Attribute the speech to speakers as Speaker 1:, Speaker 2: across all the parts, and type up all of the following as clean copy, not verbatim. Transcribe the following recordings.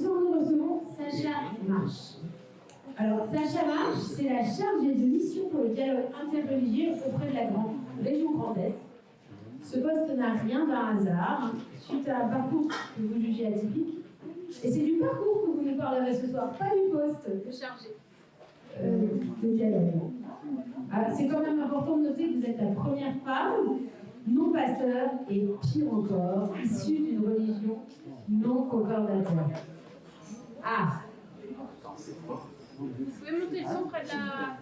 Speaker 1: ce soir, nous recevons Sacha Marche. Alors, Sacha Marche, c'est la chargée de mission pour le dialogue interreligieux auprès de la grande région Grand Est. Ce poste n'a rien d'un hasard, suite à un parcours que vous jugez atypique. Et c'est du parcours que vous nous parlerez ce soir, pas du poste de chargé de dialogue. C'est quand même important de noter que vous êtes la première femme non pasteur et pire encore, issue d'une religion non concordateur. Ah!
Speaker 2: Vous pouvez monter le son près de la...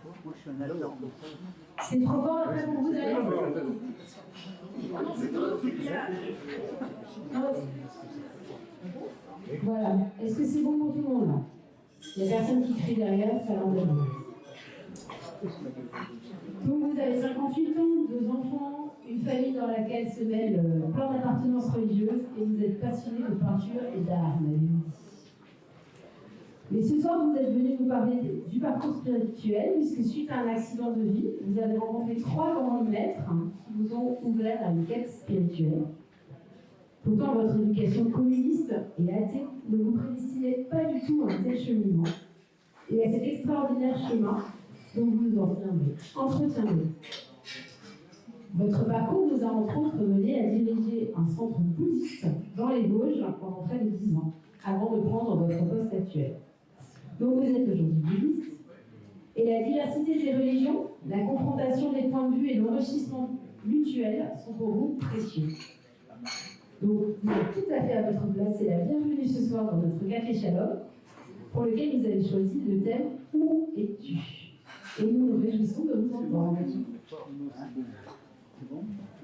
Speaker 1: C'est trop fort après pour vous derrière? Voilà. Est-ce que c'est bon pour tout le monde là? Il n'y a personne qui crie derrière, ça l'embête. Donc vous avez 58 ans, 2 enfants, une famille dans laquelle se mêlent plein d'appartenances religieuses et vous êtes passionné de peinture et d'art, m'avez-vous dit. Mais ce soir, vous êtes venu nous parler du parcours spirituel, puisque suite à un accident de vie, vous avez rencontré 3 grands maîtres qui vous ont ouvert à une quête spirituelle. Pourtant, votre éducation communiste et athée ne vous prédestinait pas du tout à un tel cheminement. Et à cet extraordinaire chemin dont vous nous entretiendrez. Votre parcours nous a entre autres mené à diriger un centre bouddhiste dans les Vosges pendant près de 10 ans, avant de prendre votre poste actuel. Donc vous êtes aujourd'hui bouddhiste, et la diversité des religions, la confrontation des points de vue et l'enrichissement mutuel sont pour vous précieux. Donc vous êtes tout à fait à votre place et la bienvenue ce soir dans notre café Shalom, pour lequel vous avez choisi le thème « Où es-tu » et nous nous réjouissons de vous entendre.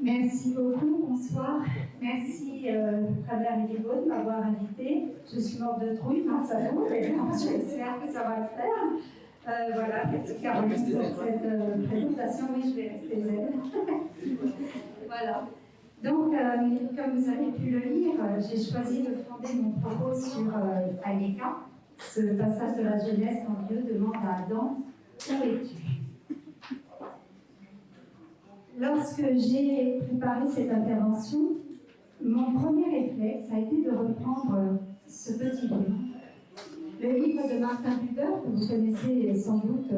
Speaker 3: Merci beaucoup, bonsoir. Merci Travers et Libo de m'avoir invité. Je suis morte de trouille, grâce à vous, mais j'espère que ça va le faire. Voilà, merci Caroline pour cette présentation. Oui, je vais rester zen. Voilà. Donc, comme vous avez pu le lire, j'ai choisi de fonder mon propos sur Haïeka, ce passage de la Genèse quand Dieu demande à Adam « Où es-tu » Lorsque j'ai préparé cette intervention, mon premier réflexe a été de reprendre ce petit livre. Le livre de Martin Buber, que vous connaissez sans doute,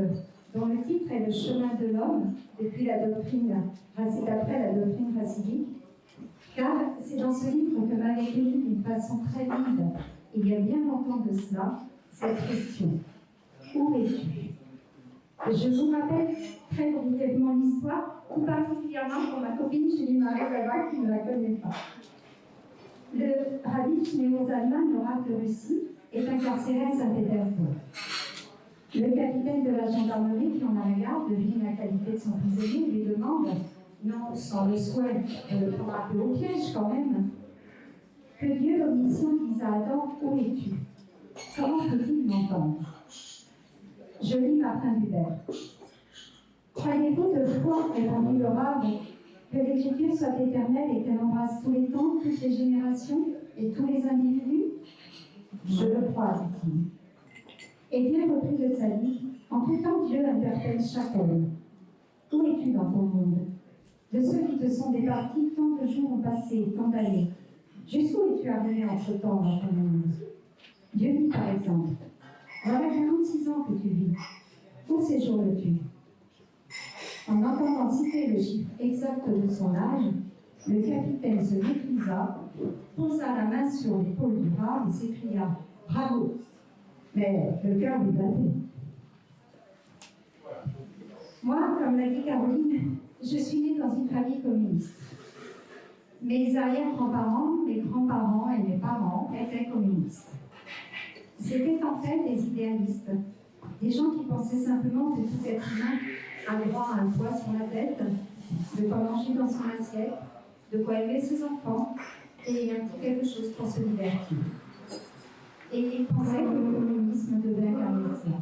Speaker 3: dont le titre est « Le chemin de l'homme » depuis la doctrine, d'après la doctrine chassidique, car c'est dans ce livre que m'avait écrit d'une façon très vide, il y a bien longtemps de cela, cette question. Où es-tu? Je vous rappelle très brièvement l'histoire, tout particulièrement pour ma copine Julie Marie-Zava qui ne la connaît pas. Le rabbi Shneor Zalman, l'oracle de Russie, est incarcéré à Saint-Pétersbourg. Le capitaine de la gendarmerie qui en a la garde devine la qualité de son prisonnier et lui demande, non sans le souhait de le prendre un peu au piège quand même, que Dieu l'omniscient dise à Adam, où es-tu? Comment peut-il m'entendre? Je lis Martin Buber. Croyez-vous de foi, répondit le rabbin, que l'écriture soit éternelle et qu'elle embrasse tous les temps, toutes les générations et tous les individus? Je le crois, dit-il. Et bien repris de sa vie, en tout temps Dieu interpelle chaque homme. Où es-tu dans ton monde? De ceux qui te sont départis, tant de jours ont passé, tant d'années. Jusqu'où es-tu arrivé entre-temps dans ton monde? Dieu dit par exemple, voilà 46 ans que tu vis. Où séjournes-tu? En entendant citer le chiffre exact de son âge, le capitaine se méprisa, posa la main sur l'épaule du brave et s'écria « Bravo !» Mais le cœur lui battait. Moi, comme l'a dit Caroline, je suis née dans une famille communiste. Mes arrière-grands-parents, mes grands-parents et mes parents étaient communistes. C'était en fait des idéalistes, des gens qui pensaient simplement que tout être humain a droit à un toit sur la tête, de quoi manger dans son assiette, de quoi élever ses enfants et un petit quelque chose pour se divertir. Et ils pensaient que le communisme devait incarner cela.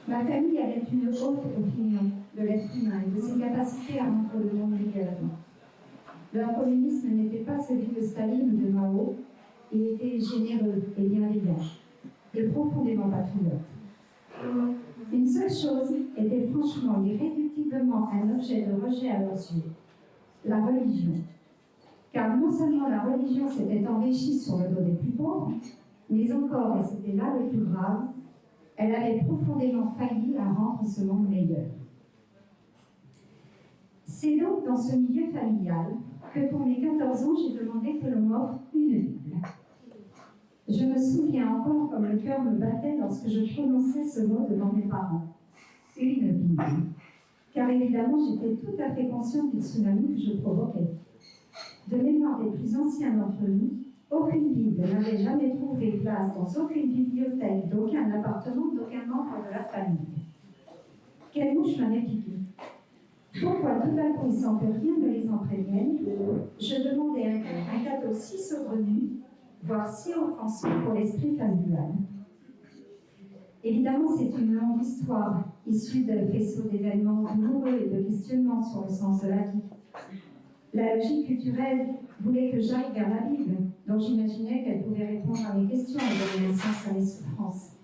Speaker 3: Ma famille avait une haute opinion de l'être humain et de ses capacités à rendre le monde meilleur. Leur communisme n'était pas celui de Staline ou de Mao, il était généreux et bienveillant, et profondément patriote. Une seule chose était franchement, irréductiblement un objet de rejet à leurs yeux, la religion. Car non seulement la religion s'était enrichie sur le dos des plus pauvres, Mais encore, et c'était là le plus grave, elle avait profondément failli à rendre ce monde meilleur. C'est donc dans ce milieu familial que pour mes 14 ans, j'ai demandé que l'on m'offre une Bible. Je me souviens encore comme le cœur me battait lorsque je prononçais ce mot devant mes parents. Une Bible. Car évidemment, j'étais tout à fait consciente du tsunami que je provoquais. De mémoire des plus anciens d'entre nous, aucune Bible n'avait jamais trouvé place dans aucune bibliothèque, d'aucun appartement, d'aucun membre de la famille. Quelle mouche m'avait piqué? Pourquoi tout à coup, sans que rien ne les imprègne, je demandais un cadeau si saugrenu, voire si offensant pour l'esprit familial? Évidemment, c'est une longue histoire, issue d'un faisceau d'événements douloureux et de questionnements sur le sens de la vie. La logique culturelle voulait que j'aille vers la Bible, dont j'imaginais qu'elle pouvait répondre à mes questions et donner sens à mes souffrances.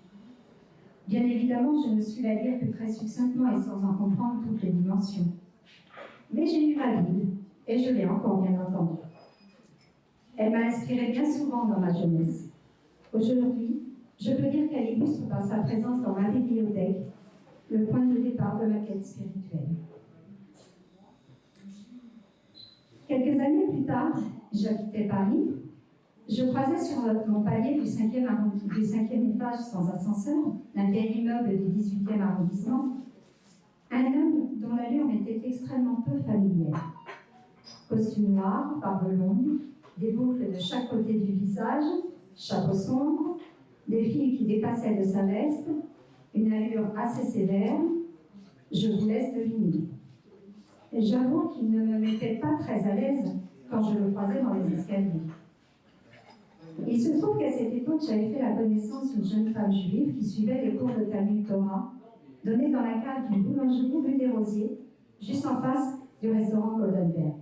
Speaker 3: Bien évidemment, je ne suis la lire que très succinctement et sans en comprendre toutes les dimensions. Mais j'ai lu ma Bible, et je l'ai encore bien entendue. Elle m'a inspiré bien souvent dans ma jeunesse. Aujourd'hui, je peux dire qu'elle illustre par sa présence dans ma bibliothèque le point de départ de ma quête spirituelle. Quelques années plus tard, j'habitais Paris. Je croisais sur mon palier du 5e étage sans ascenseur, d'un vieil immeuble du 18e arrondissement, un homme dont l'allure m'était extrêmement peu familière. Costume noir, barbe longue, des boucles de chaque côté du visage, chapeau sombre, des fils qui dépassaient de sa veste, une allure assez sévère, je vous laisse deviner. Et j'avoue qu'il ne me mettait pas très à l'aise quand je le croisais dans les escaliers. Il se trouve qu'à cette époque, j'avais fait la connaissance d'une jeune femme juive qui suivait les cours de Talmud Torah, donnés dans la cave d'une boulangerie rue des Rosiers, juste en face du restaurant Goldenberg.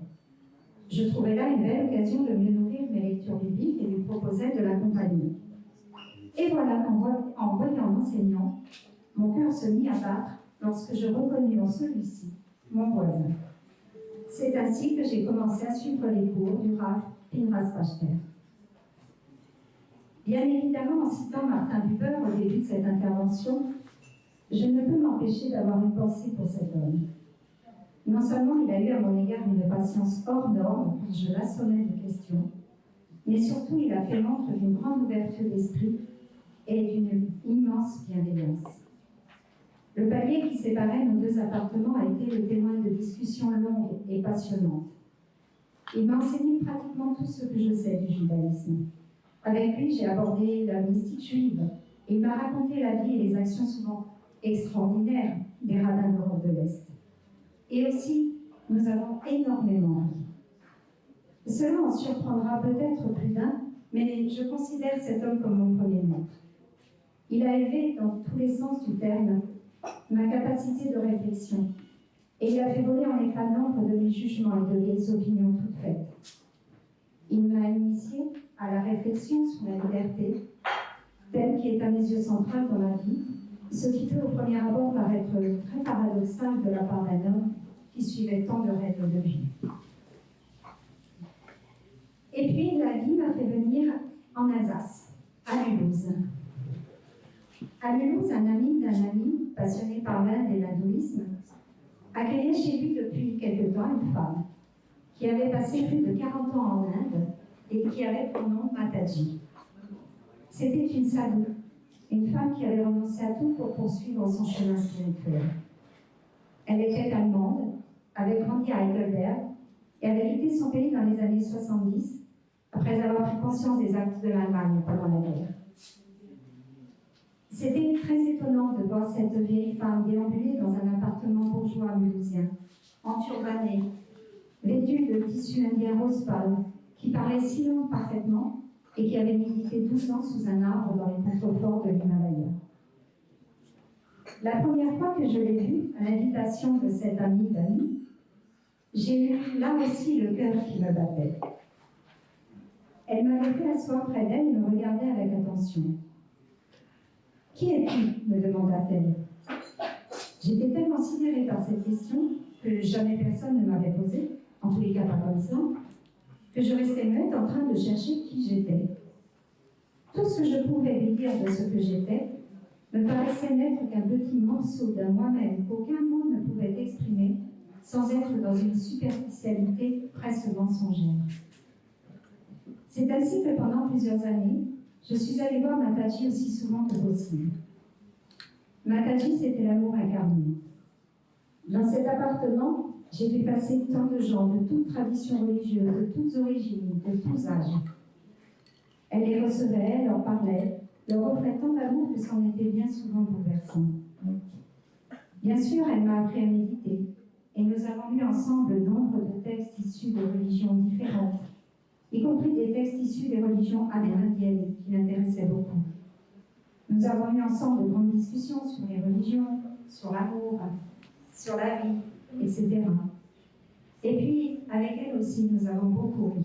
Speaker 3: Je trouvais là une belle occasion de mieux nourrir mes lectures bibliques et lui proposais de l'accompagner. Et voilà qu'en voyant l'enseignant, mon cœur se mit à battre lorsque je reconnus en celui-ci mon voisin. C'est ainsi que j'ai commencé à suivre les cours du Rav Pinchas Pachter. Bien évidemment, en citant Martin Buber au début de cette intervention, je ne peux m'empêcher d'avoir une pensée pour cet homme. Non seulement il a eu à mon égard une patience hors norme quand je l'assommais de questions, mais surtout il a fait montre d'une grande ouverture d'esprit et d'une immense bienveillance. Le palier qui séparait nos deux appartements a été le témoin de discussions longues et passionnantes. Il m'a enseigné pratiquement tout ce que je sais du judaïsme. Avec lui, j'ai abordé la mystique juive. Il m'a raconté la vie et les actions souvent extraordinaires des rabbins d'Europe de l'Est. Et aussi, nous avons énormément ri. Cela en surprendra peut-être plus d'un, mais je considère cet homme comme mon premier maître. Il a élevé, dans tous les sens du terme, ma capacité de réflexion, et il a fait voler en éclats nombre de mes jugements et de mes opinions toutes faites. Il m'a initié à la réflexion sur la liberté, thème qui est à mes yeux central dans ma vie, ce qui peut au premier abord paraître très paradoxal de la part d'un homme qui suivait tant de règles de vie. Et puis la vie m'a fait venir en Alsace, à Mulhouse. À Mulhouse, un ami d'un ami, passionné par l'Inde et l'hindouisme, accueillait chez lui depuis quelque temps une femme qui avait passé plus de 40 ans en Inde et qui avait pour nom Mataji. C'était une sadhu, une femme qui avait renoncé à tout pour poursuivre son chemin spirituel. Elle était allemande, avait grandi à Heidelberg et avait quitté son pays dans les années 70 après avoir pris conscience des actes de l'Allemagne pendant la guerre. C'était très étonnant de voir cette vieille femme déambuler dans un appartement bourgeois mulhousien, enturbanée, vêtue de tissu indien rose pâle, qui parlait si long parfaitement et qui avait médité 12 ans sous un arbre dans les contreforts de l'Himalaya. La première fois que je l'ai vue, à l'invitation de cette amie d'amis, j'ai eu là aussi le cœur qui me battait. Elle m'avait fait asseoir près d'elle et me regardait avec attention. « Qui es-tu » me demanda-t-elle. J'étais tellement sidérée par cette question que jamais personne ne m'avait posée, en tous les cas pas comme ça, que je restais muette en train de chercher qui j'étais. Tout ce que je pouvais lui dire de ce que j'étais me paraissait n'être qu'un petit morceau d'un moi-même qu'aucun mot ne pouvait exprimer sans être dans une superficialité presque mensongère. C'est ainsi que pendant plusieurs années, je suis allée voir Mataji aussi souvent que possible. Mataji, c'était l'amour incarné. Dans cet appartement, j'ai vu passer tant de gens de toutes traditions religieuses, de toutes origines, de tous âges. Elle les recevait, leur parlait, leur offrait tant d'amour que c'en était bien souvent bouleversant. Bien sûr, elle m'a appris à méditer, et nous avons lu ensemble nombre de textes issus de religions différentes, y compris des textes issus des religions amérindiennes qui l'intéressaient beaucoup. Nous avons eu ensemble de grandes discussions sur les religions, sur l'amour, sur la vie, etc. Et puis, avec elle aussi, nous avons beaucoup ri.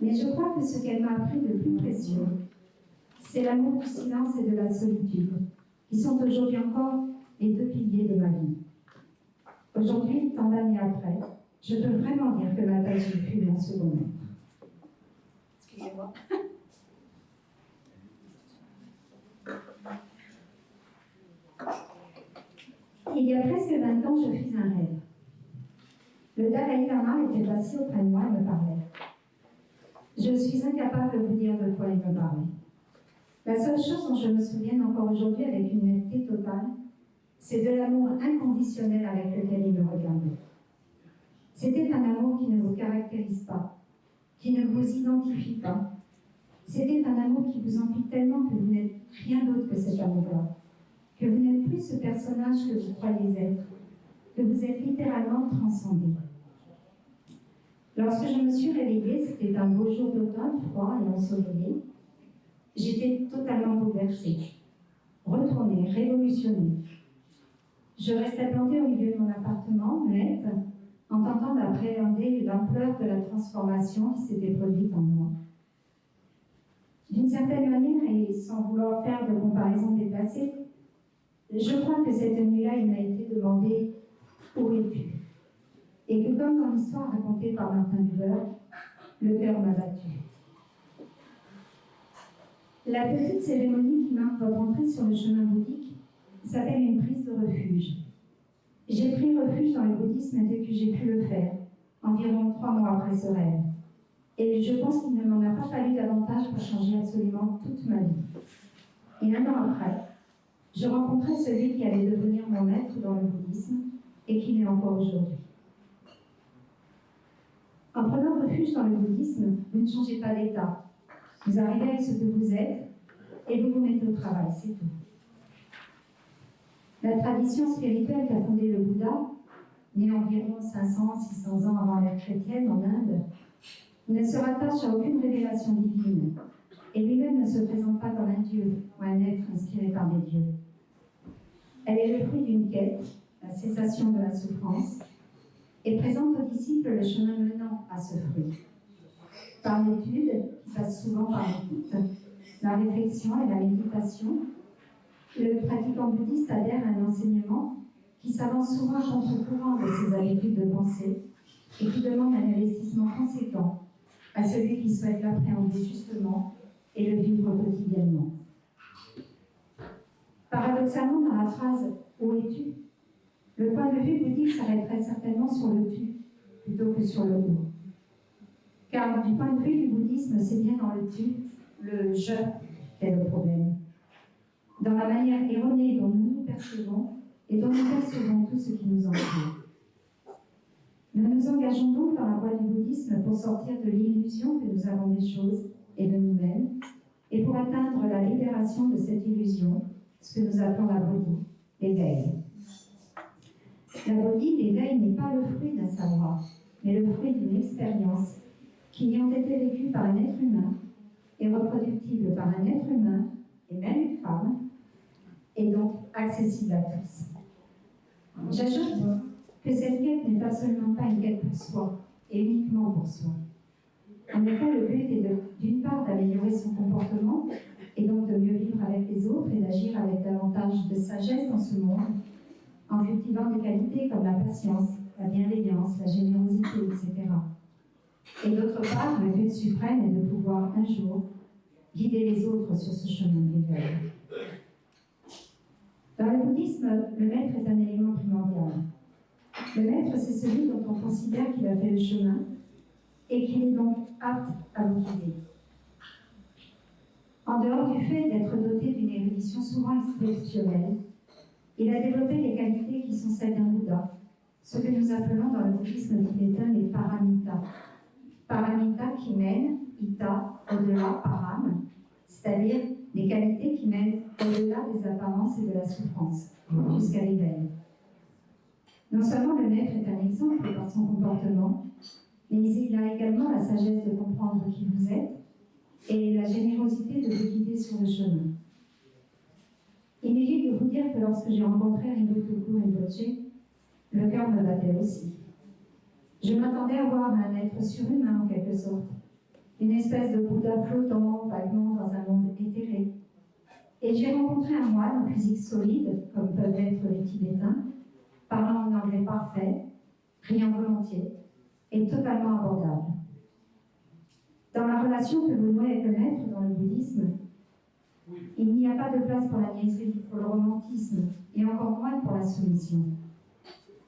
Speaker 3: Mais je crois que ce qu'elle m'a appris de plus précieux, c'est l'amour du silence et de la solitude, qui sont aujourd'hui encore les deux piliers de ma vie. Aujourd'hui, tant d'années après, je peux vraiment dire que Mataji fut mon second maître. Excusez-moi. Il y a presque 20 ans, je fis un rêve. Le Dalai Lama était assis auprès de moi et me parlait. Je suis incapable de vous dire de quoi il me parlait. La seule chose dont je me souviens encore aujourd'hui avec une netteté totale, c'est de l'amour inconditionnel avec lequel il me regardait. C'était un amour qui ne vous caractérise pas, qui ne vous identifie pas. C'était un amour qui vous emplit tellement que vous n'êtes rien d'autre que cet amour-là, que vous n'êtes plus ce personnage que vous croyez être, que vous êtes littéralement transcendé. Lorsque je me suis réveillée, c'était un beau jour d'automne, froid et ensoleillé. J'étais totalement bouleversée, retournée, révolutionnée. Je restais plantée au milieu de mon appartement, muette, en tentant d'appréhender l'ampleur de la transformation qui s'était produite en moi. D'une certaine manière, et sans vouloir faire de comparaison déplacée, je crois que cette nuit-là, il m'a été demandé « Où es-tu » et que comme dans l'histoire racontée par Martin Buber, le cœur m'a battu. La petite cérémonie qui marque votre entrée sur le chemin bouddhique s'appelle une prise de refuge. J'ai pris refuge dans le bouddhisme dès que j'ai pu le faire, environ 3 mois après ce rêve. Et je pense qu'il ne m'en a pas fallu davantage pour changer absolument toute ma vie. Et 1 an après, je rencontrais celui qui allait devenir mon maître dans le bouddhisme et qui l'est encore aujourd'hui. En prenant refuge dans le bouddhisme, vous ne changez pas d'état. Vous arrivez avec ce que vous êtes et vous vous mettez au travail, c'est tout. La tradition spirituelle qu'a fondée le Bouddha, née environ 500-600 ans avant l'ère chrétienne en Inde, ne se rattache à aucune révélation divine et lui-même ne se présente pas comme un dieu ou un être inspiré par des dieux. Elle est le fruit d'une quête, la cessation de la souffrance, et présente aux disciples le chemin menant à ce fruit. Par l'étude, qui passe souvent par l'écoute, la réflexion et la méditation, le pratiquant bouddhiste adhère à un enseignement qui s'avance souvent à contre-courant de ses habitudes de pensée et qui demande un investissement conséquent à celui qui souhaite l'appréhender justement et le vivre quotidiennement. Paradoxalement, dans la phrase « Où es-tu ?», le point de vue bouddhique s'arrêterait certainement sur le « tu » plutôt que sur le « où ». Car du point de vue du bouddhisme, c'est bien dans le « tu », le « je » qu'est le problème. Dans la manière erronée dont nous nous percevons et dont nous percevons tout ce qui nous entoure. Nous nous engageons donc dans la voie du bouddhisme pour sortir de l'illusion que nous avons des choses et de nous-mêmes, et pour atteindre la libération de cette illusion, ce que nous appelons la bodhi, l'éveil. La bodhi, l'éveil, n'est pas le fruit d'un savoir, mais le fruit d'une expérience qui ayant été vécue par un être humain et reproductible par un être humain, et même une femme, et donc accessible à tous. J'ajoute que cette quête n'est absolument pas une quête pour soi, et uniquement pour soi. En effet, le but est d'une part d'améliorer son comportement, et donc de mieux vivre avec les autres et d'agir avec davantage de sagesse dans ce monde, en cultivant des qualités comme la patience, la bienveillance, la générosité, etc. Et d'autre part, le but suprême est de pouvoir un jour guider les autres sur ce chemin d'éveil. Dans le bouddhisme, le maître est un élément primordial. Le maître, c'est celui dont on considère qu'il a fait le chemin et qu'il est donc apte à vous guider. En dehors du fait d'être doté d'une érudition souvent exceptionnelle, il a développé les qualités qui sont celles d'un Bouddha, ce que nous appelons dans le bouddhisme tibétain les paramita. Paramita qui mènent, ita, au-delà, param, c'est-à-dire des qualités qui mènent au-delà des apparences et de la souffrance, jusqu'à l'éveil. Non seulement le maître est un exemple par son comportement, mais il a également la sagesse de comprendre qui vous êtes et la générosité de vous guider sur le chemin. Inutile de vous dire que lorsque j'ai rencontré Rinpoche Rinpoche, le cœur me battait aussi. Je m'attendais à voir un être surhumain en quelque sorte, une espèce de Bouddha flottant vaguement dans un monde éthéré. Et j'ai rencontré un moine en physique solide, comme peuvent être les Tibétains, parlant en anglais parfait, riant volontiers et totalement abordable. Dans la relation que vous nouez avec le maître dans le bouddhisme, il n'y a pas de place pour la niaiserie, pour le romantisme, et encore moins pour la soumission.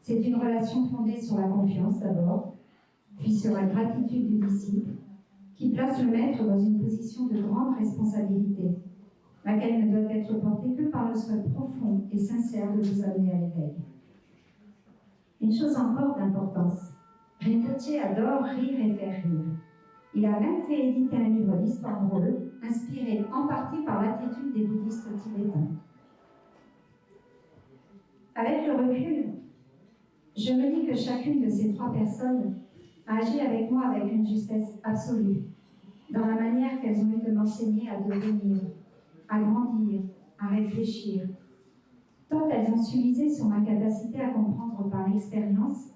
Speaker 3: C'est une relation fondée sur la confiance d'abord, puis sur la gratitude du disciple, qui place le maître dans une position de grande responsabilité, laquelle ne doit être portée que par le souhait profond et sincère de vous amener à l'éveil. Une chose encore d'importance, Rinpoche adore rire et faire rire. Il a même fait éditer un livre d'histoire drôle, inspiré en partie par l'attitude des bouddhistes tibétains. Avec le recul, je me dis que chacune de ces trois personnes a agi avec moi avec une justesse absolue, dans la manière qu'elles ont eu de m'enseigner à devenir, à grandir, à réfléchir. Tant elles ont su miser sur ma capacité à comprendre par l'expérience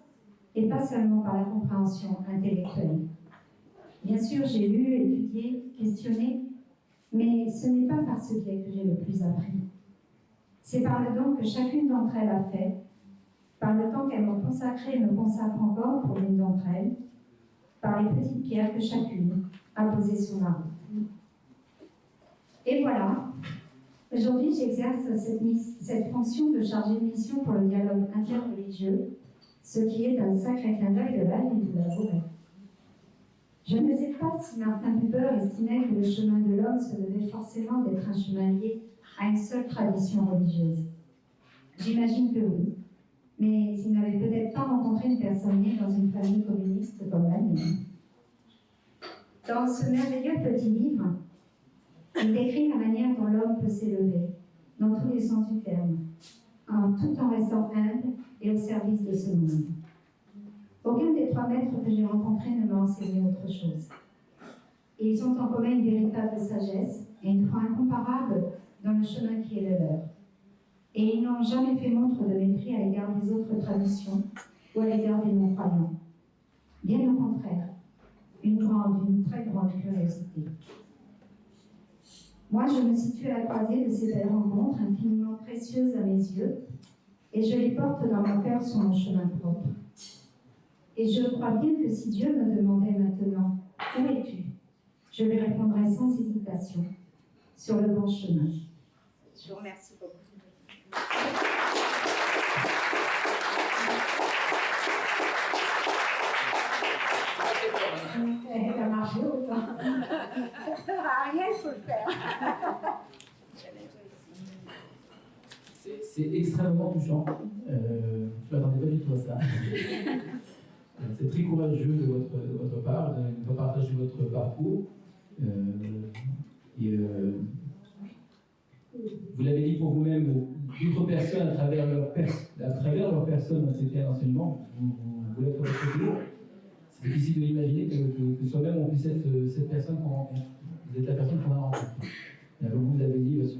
Speaker 3: et pas seulement par la compréhension intellectuelle. Bien sûr, j'ai lu, étudié, questionné, mais ce n'est pas par ce biais que j'ai le plus appris. C'est par le don que chacune d'entre elles a fait, par le temps qu'elles m'ont consacré et me consacrent encore pour l'une d'entre elles, par les petites pierres que chacune a posées sur ma route. Et voilà, aujourd'hui j'exerce cette fonction de chargée de mission pour le dialogue interreligieux, ce qui est un sacré clin d'œil de l'âme, vous l'avouerez. Je ne sais pas si Martin Buber estimait que le chemin de l'homme se devait forcément d'être un chemin lié à une seule tradition religieuse. J'imagine que oui, mais il n'avait peut-être pas rencontré une personne née dans une famille communiste comme la mienne. Dans ce merveilleux petit livre, il décrit la manière dont l'homme peut s'élever, dans tous les sens du terme, tout en restant humble et au service de ce monde. Aucun des trois maîtres que j'ai rencontrés ne m'a enseigné autre chose. Et ils ont en commun une véritable sagesse et une foi incomparable dans le chemin qui est le leur. Et ils n'ont jamais fait montre de mépris à l'égard des autres traditions ou à l'égard des non-croyants. Bien au contraire, une très grande curiosité. Moi, je me situe à la croisée de ces belles rencontres infiniment précieuses à mes yeux, et je les porte dans mon cœur sur mon chemin propre. Et je crois bien que si Dieu me demandait maintenant « Où es-tu ?», je lui répondrais sans hésitation « Sur le bon chemin ». Je vous remercie beaucoup. Ça a marché autant. Ariel, il faut le faire.
Speaker 4: C'est extrêmement touchant. Je ne m'attendais pas du tout à ça. C'est très courageux de votre part, de partager votre parcours. Vous l'avez dit pour vous-même, d'autres personnes, à travers leur personne, ont été un enseignement. Vous l'êtes reconnu. C'est difficile de l'imaginer que soi-même on puisse être cette personne qu'on rencontre. Vous êtes la personne qu'on a rencontrée. Vous avez dit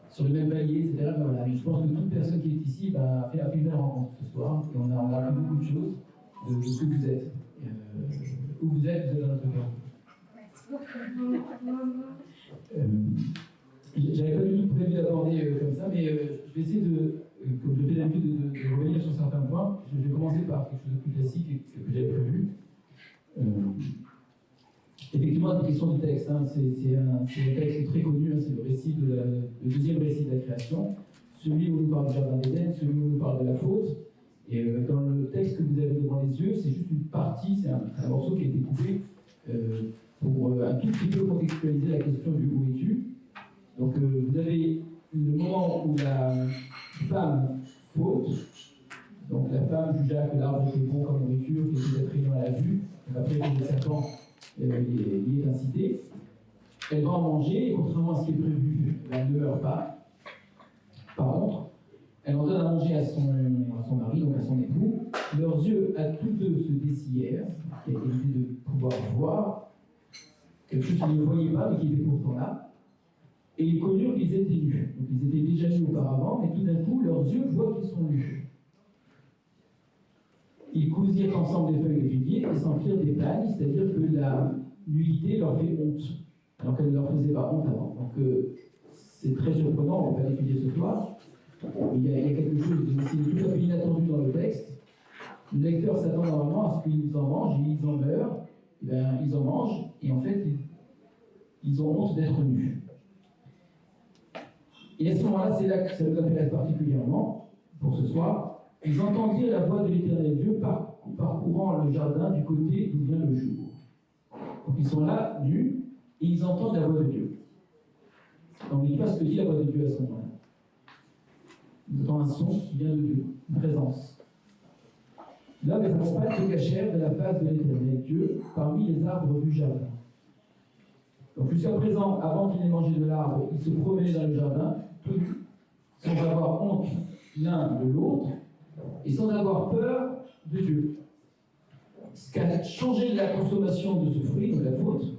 Speaker 4: sur le même palier, etc. Ben voilà. Je pense que toute personne qui est ici a fait une belle rencontre ce soir et on a appris beaucoup de choses de ce que vous êtes. Où vous êtes dans notre cœur.
Speaker 3: Merci beaucoup.
Speaker 4: J'avais pas du tout prévu d'aborder comme ça, mais je vais essayer comme je fais l'habitude, de revenir sur certains points. Je vais commencer par quelque chose de plus classique que j'avais prévu. Effectivement, la question du texte, hein, c'est un texte très connu, hein, c'est le deuxième récit de la création, celui où on nous parle du jardin d'Éden, celui où on nous parle de la faute. Et dans le texte que vous avez devant les yeux, c'est juste une partie, c'est un morceau qui a été coupé pour un tout petit peu contextualiser la question du où es-tu. Donc vous avez le moment où la femme faute, donc la femme jugea que l'arbre était bon comme nourriture, qu'il était attrayant à la vue, donc après que le serpent y est incité. Elle va en manger, et contrairement à ce qui est prévu, elle ne meurt pas. Par contre, elle en donne à manger à son mari, donc à son époux. Leurs yeux, à tous deux, se dessillèrent, qui a été l'idée de pouvoir voir quelque chose qu'ils ne voyaient pas, mais qui était pourtant là. Et ils connurent qu'ils étaient nus. Donc ils étaient déjà nus auparavant, mais tout d'un coup, leurs yeux voient qu'ils sont nus. Ils cousirent ensemble des feuilles de figuier et s'en firent des pagnes, c'est-à-dire que la nudité leur fait honte, alors qu'elle ne leur faisait pas honte avant. Donc c'est très surprenant, on ne va pas l'étudier ce soir. Il y a quelque chose de tout à fait inattendu dans le texte. Le lecteur s'attend normalement à ce qu'ils en mangent, et ils en meurent, et bien, ils en mangent, et en fait, ils ont honte d'être nus. Et à ce moment-là, c'est là que ça nous intéresse particulièrement, pour ce soir. Ils entendirent la voix de l'Éternel Dieu parcourant le jardin du côté d'où vient le jour. Donc ils sont là, nus, et ils entendent la voix de Dieu. On ne dit pas ce que dit la voix de Dieu à ce moment-là. Ils entendent un son qui vient de Dieu, une présence. Là, les compagnons se cachèrent de la face de l'Éternel Dieu parmi les arbres du jardin. Donc jusqu'à présent, avant qu'ils n'aient mangé de l'arbre, ils se promenaient dans le jardin, tous nus, sans avoir honte l'un de l'autre, et sans avoir peur de Dieu. Ce qui a changé la consommation de ce fruit, donc la faute,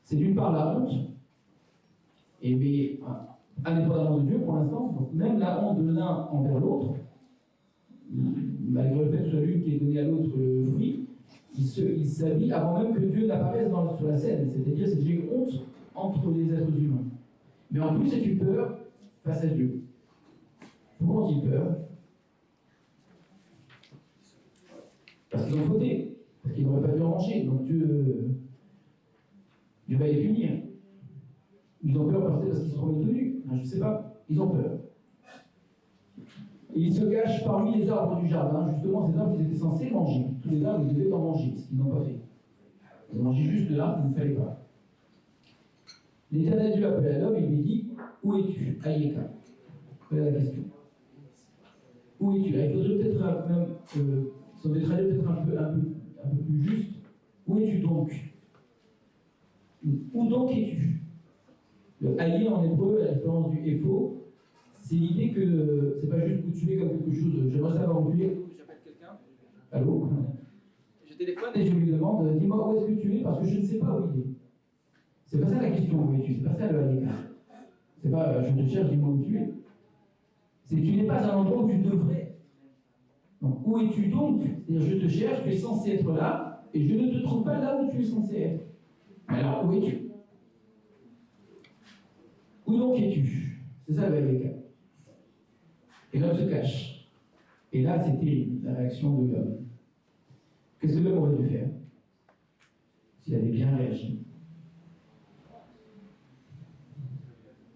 Speaker 4: c'est d'une part la honte, et mais indépendamment de Dieu pour l'instant, donc même la honte de l'un envers l'autre, malgré le fait que ce soit l'une qui ait donné à l'autre le fruit, il s'habille avant même que Dieu n'apparaisse sur la scène, c'est-à-dire c'est j'ai honte entre les êtres humains. Mais en plus, c'est une peur face à Dieu. Pourquoi on dit peur? Parce qu'ils ont fauté, parce qu'ils n'auraient pas dû en manger, donc Dieu va les punir. Ils ont peur parce qu'ils sont retenus, je ne sais pas, ils ont peur. Et ils se cachent parmi les arbres du jardin, justement ces arbres qu'ils étaient censés manger. Tous les arbres, ils devaient en manger, ce qu'ils n'ont pas fait. Ils ont mangé juste de l'arbre qu'il ne fallait pas. L'Éternel Dieu appela l'homme et lui dit: où es-tu, Aïeka? Voilà la question. Où es-tu? Il faudrait peut-être même, ça devrait traduire peut-être un peu plus juste. Où es-tu donc? Où donc es-tu? Le aïe en hébreu, à la différence du épho, c'est l'idée que c'est pas juste où tu es comme quelque chose. J'aimerais savoir où tu es. J'appelle quelqu'un. Allô? Je téléphone et je lui demande: dis-moi où est-ce que tu es, parce que je ne sais pas où il est. C'est pas ça la question, où es-tu? C'est pas ça le aïe. C'est pas je te cherche, dis-moi où tu es. C'est tu n'es pas à un endroit où tu devrais. Donc, où es-tu donc? C'est-à-dire, je te cherche, tu es censé être là, et je ne te trouve pas là où tu es censé être. Alors, où es-tu? Où donc es-tu? C'est ça le Aïeka. Et l'homme se cache. Et là, c'était la réaction de l'homme. Qu'est-ce que l'homme aurait dû faire s'il avait bien réagi?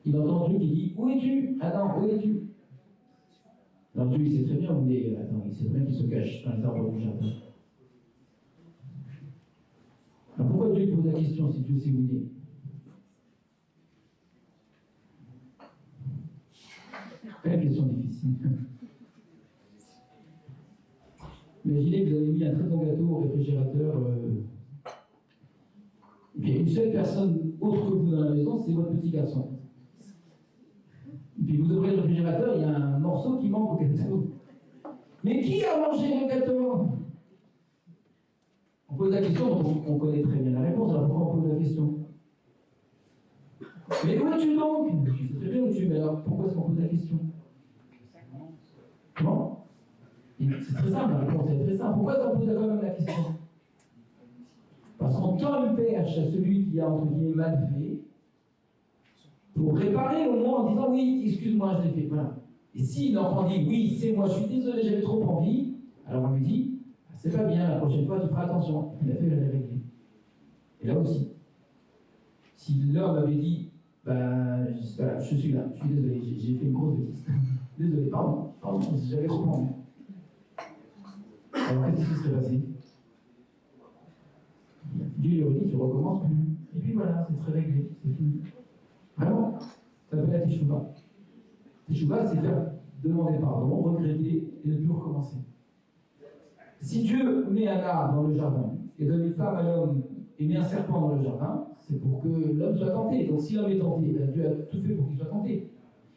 Speaker 4: Il entend Dieu qui dit: où es-tu? Adam, où es-tu? Alors Dieu, il sait très bien où il est. Attends, il sait très bien qu'il se cache dans les arbres du jardin. Alors pourquoi Dieu pose la question si Dieu sait où il est? Quelle question difficile. Imaginez que vous avez mis un très bon gâteau au réfrigérateur. Et puis une seule personne autre que vous dans la maison, c'est votre petit garçon. Et puis vous ouvrez le réfrigérateur, il y a un morceau qui manque au gâteau. Mais qui a mangé le gâteau? On pose la question, donc on connaît très bien la réponse, alors pourquoi on pose la question? Mais où es-tu donc? Je sais très bien où tu es, mais alors pourquoi est-ce qu'on pose la question? Comment? C'est très simple, la réponse est très simple. Pourquoi est-ce qu'on pose quand même la question? Parce qu'on tend le perche à celui qui a, entre guillemets, mal fait, pour réparer au moins en disant: oui, excuse-moi, je l'ai fait. Voilà. Et si l'enfant dit: oui, c'est moi, je suis désolé, j'avais trop envie, alors on lui dit: c'est pas bien, la prochaine fois tu feras attention. Il a fait, je l'ai réglé. Et là aussi, si l'homme avait dit, ben, voilà, je suis là, je suis désolé, j'ai fait une grosse bêtise. Désolé, pardon, j'avais compris. Alors qu'est-ce qui se serait passé? Dieu lui aurait dit, tu recommences plus. Et puis voilà, c'est très réglé, c'est fini. Vraiment, ça s'appelle la teshuva. Teshuva, c'est faire demander pardon, regretter et ne plus recommencer. Si Dieu met un arbre dans le jardin et donne une femme à l'homme et met un serpent dans le jardin, c'est pour que l'homme soit tenté. Donc si l'homme est tenté, ben Dieu a tout fait pour qu'il soit tenté.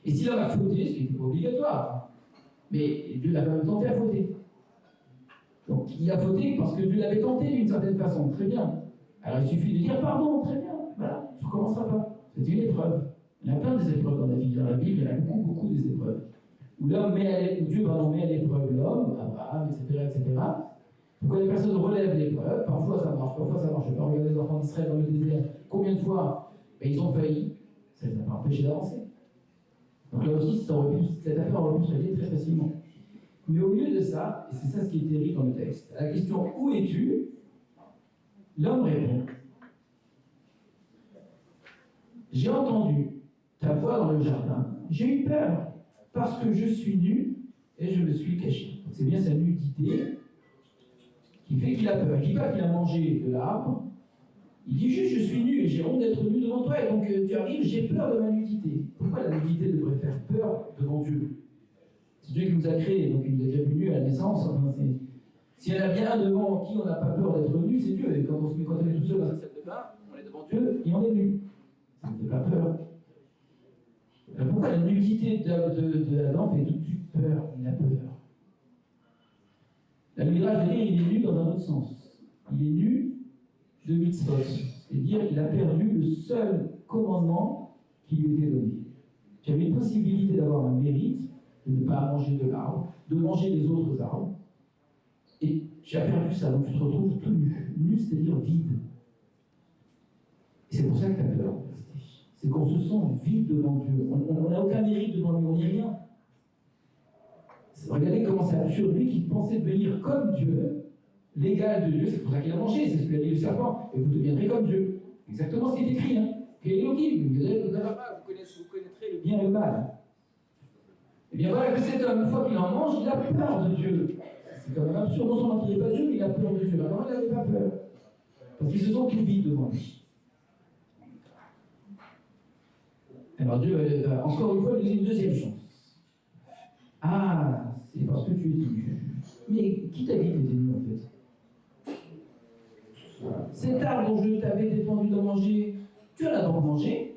Speaker 4: Et si l'homme a fauté, ce qui n'était pas obligatoire, mais Dieu l'a quand même tenté à fauter. Donc il a fauté parce que Dieu l'avait tenté d'une certaine façon, très bien. Alors il suffit de dire pardon, très bien, voilà, tu ne recommenceras pas. C'est une épreuve. Il y a plein des épreuves dans la vie. Dans la Bible, il y en a beaucoup des épreuves. Où Dieu met à l'épreuve l'homme, Abraham, etc. Pourquoi les personnes relèvent l'épreuve, parfois ça marche, parfois ça marche pas. Regardez les enfants d'Israël dans le désert, combien de fois ils ont failli, ça ne les a pas empêchés d'avancer. Donc là aussi, cette affaire aurait pu se régler très facilement. Mais au lieu de ça, et c'est ça ce qui est terrible dans le texte, à la question « Où es-tu ?», l'homme répond « J'ai entendu ta voix dans le jardin, j'ai eu peur, parce que je suis nu et je me suis caché. » C'est bien sa nudité qui fait qu'il a peur. Il ne dit pas qu'il a mangé de l'arbre, il dit juste « Je suis nu et j'ai honte d'être nu devant toi, et donc tu arrives, j'ai peur de ma nudité. » Pourquoi la nudité devrait faire peur devant Dieu? C'est Dieu qui nous a créés, donc il nous a déjà vu nus à la naissance. Enfin, s'il y en a bien un devant qui on n'a pas peur d'être nu, c'est Dieu. Et quand on est tout seul dans sa salle de bain, on est devant Dieu et on est nu. Ça ne fait pas peur. Alors pourquoi la nudité d'Adam fait tout de suite peur? Il a peur. La Midrash veut dire il est nu dans un autre sens. Il est nu de mitzvot. C'est-à-dire qu'il a perdu le seul commandement qui lui était donné. Tu avais une possibilité d'avoir un mérite, de ne pas manger de l'arbre, de manger les autres arbres, et tu as perdu ça, donc tu te retrouves tout nu. Nu, c'est-à-dire vide. Et c'est pour ça que tu as peur. C'est qu'on se sent vide devant Dieu. On n'a aucun mérite devant lui, on n'est rien. Regardez comment c'est absurde. Lui qui pensait devenir comme Dieu, l'égal de Dieu, c'est pour ça qu'il a mangé, c'est ce que a dit le serpent, et vous deviendrez comme Dieu. Exactement ce qui est écrit. Elohim, vous connaîtrez le bien et le mal. Et bien voilà que cet homme, une fois qu'il en mange, il a peur de Dieu. C'est quand même absurde, non seulement qu'il n'est pas Dieu, mais il a peur de Dieu. Alors il n'avait pas peur. Parce qu'ils se sont tout vide devant lui. Alors Dieu va encore une fois lui donner une deuxième chance. Ah, c'est parce que tu es nu. Mais qui t'a dit que tu étais nu en fait? Voilà. Cet arbre dont je t'avais défendu de manger, tu en as donc mangé?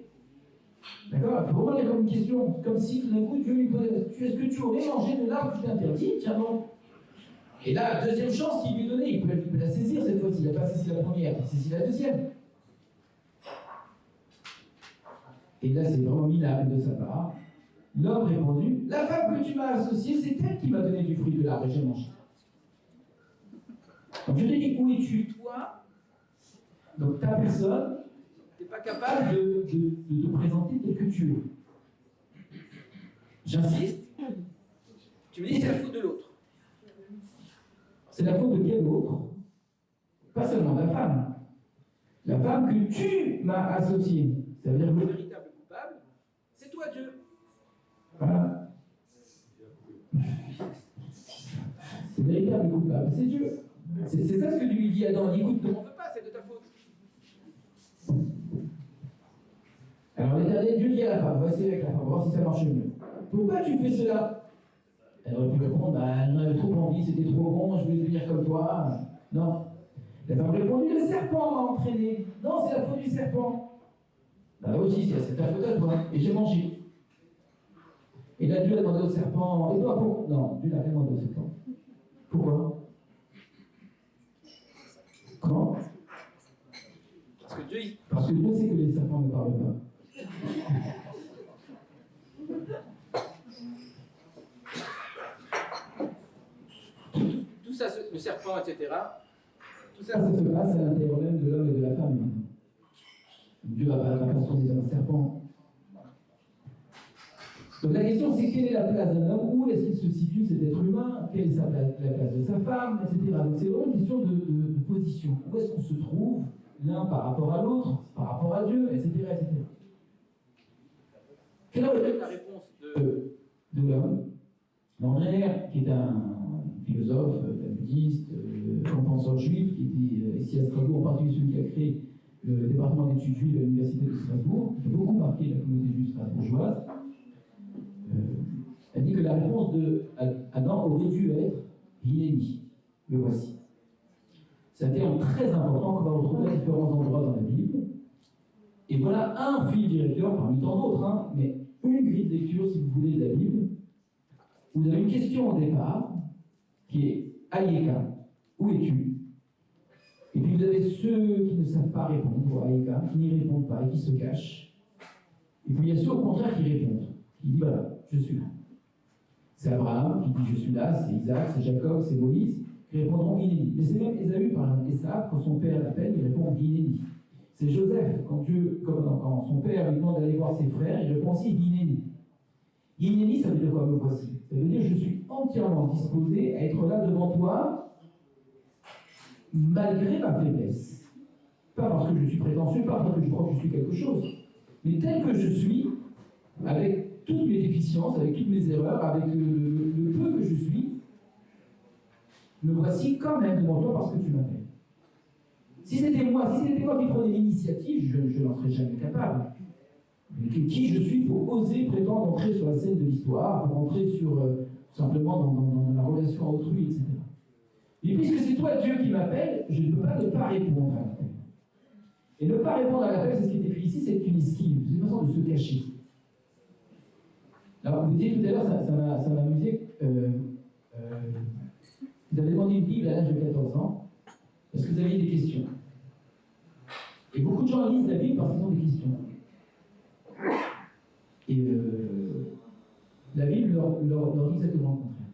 Speaker 4: D'accord? Il faut vraiment lire comme une question, comme si tout d'un coup Dieu lui posait est-ce que tu aurais mangé de l'arbre que je t'ai interdit? Tiens non. Et là, deuxième chance qu'il lui donnait, il peut la saisir cette fois-ci. Il n'a pas saisi la première, il saisit la deuxième. Et là, c'est vraiment minable de sa part. L'homme répondit la femme que tu m'as associée, c'est elle qui m'a donné du fruit de l'arbre et j'ai mangé. Donc je te dis où es-tu, toi? Donc ta personne, tu n'es pas capable de te présenter tel que tu es. J'insiste, tu me dis c'est la faute de l'autre. C'est la faute de quel autre? Pas seulement la femme. La femme que tu m'as associée. Ça veut dire que le véritable coupable, c'est toi Dieu. Voilà. C'est le véritable coupable, c'est Dieu. C'est ça ce que lui dit Adam. Écoute, ne m'en veux pas, c'est de ta faute. Alors l'Éternel Dieu dit à la femme, va essayer avec la femme, voir si ça marche mieux. Pourquoi tu fais cela? Elle aurait pu répondre, bah, j'en avais trop envie, c'était trop bon, je voulais devenir comme toi. Non. La femme répondit, le serpent m'a entraîné. Non, c'est la faute du serpent. Là aussi, c'est ta faute à toi, et j'ai mangé. Et là, Dieu a demandé au serpent, et toi, pourquoi? Non, Dieu n'a rien demandé au serpent. Pourquoi? Comment? Parce que Dieu sait que les serpents ne parlent pas. Tout ça, le serpent, etc., tout ça, ça se passe à l'intérieur même de l'homme et de la femme. Dieu va pas se tourner vers un serpent. Donc la question, c'est quelle est la place d'un homme? Où est-ce qu'il se situe cet être humain? Quelle est la place de sa femme, etc. Donc c'est vraiment une question de position. Où est-ce qu'on se trouve l'un par rapport à l'autre, par rapport à Dieu, etc. etc. Quelle est la réponse de l'homme? André, qui est un philosophe, bouddhiste, un penseur juif, qui était ici à Strasbourg, en particulier celui qui a créé le département d'études juives à l'université de Strasbourg, qui a beaucoup marqué la communauté juive strasbourgeoise, a dit que la réponse d'Adam aurait dû être Hineni, le voici. C'est un terme très important qu'on va retrouver à différents endroits dans la Bible. Et voilà un fil directeur parmi tant d'autres, hein, mais une grille de lecture, si vous voulez, de la Bible. Vous avez une question au départ qui est Aïeka, où es-tu? Et puis vous avez ceux qui ne savent pas répondre à Aïeka, qui n'y répondent pas et qui se cachent. Et puis il y a ceux au contraire qui répondent, qui disent voilà, je suis là. C'est Abraham qui dit je suis là, c'est Isaac, c'est Jacob, c'est Moïse, qui répondront Hineni. Mais c'est même Ésaü, par exemple, Esav, quand son père l'appelle, il répond Hineni. C'est Joseph, quand son père lui demande d'aller voir ses frères, il répond aussi Hineni. Hineni, ça veut dire quoi, me voici? Ça veut dire je suis entièrement disposé à être là devant toi, malgré ma faiblesse. Pas parce que je suis prétentieux, pas parce que je crois que je suis quelque chose, mais tel que je suis, avec toutes mes déficiences, avec toutes mes erreurs, avec le peu que je suis, me voici quand même devant toi parce que tu m'appelles. Si c'était moi qui prenais l'initiative, je n'en serais jamais capable. Mais qui je suis pour oser prétendre entrer sur la scène de l'histoire, pour entrer sur, simplement dans la relation à autrui, etc. Et puisque c'est toi, Dieu, qui m'appelle, je ne peux pas ne pas répondre à l'appel. Et ne pas répondre à l'appel, c'est ce qui est écrit ici, c'est une esquive, c'est une façon de se cacher. Alors, vous disiez tout à l'heure, ça m'a amusé. Vous avez demandé une Bible à l'âge de 14 ans, parce que vous aviez des questions. Et beaucoup de gens lisent la Bible parce qu'ils ont des questions. Et la Bible leur dit exactement le contraire.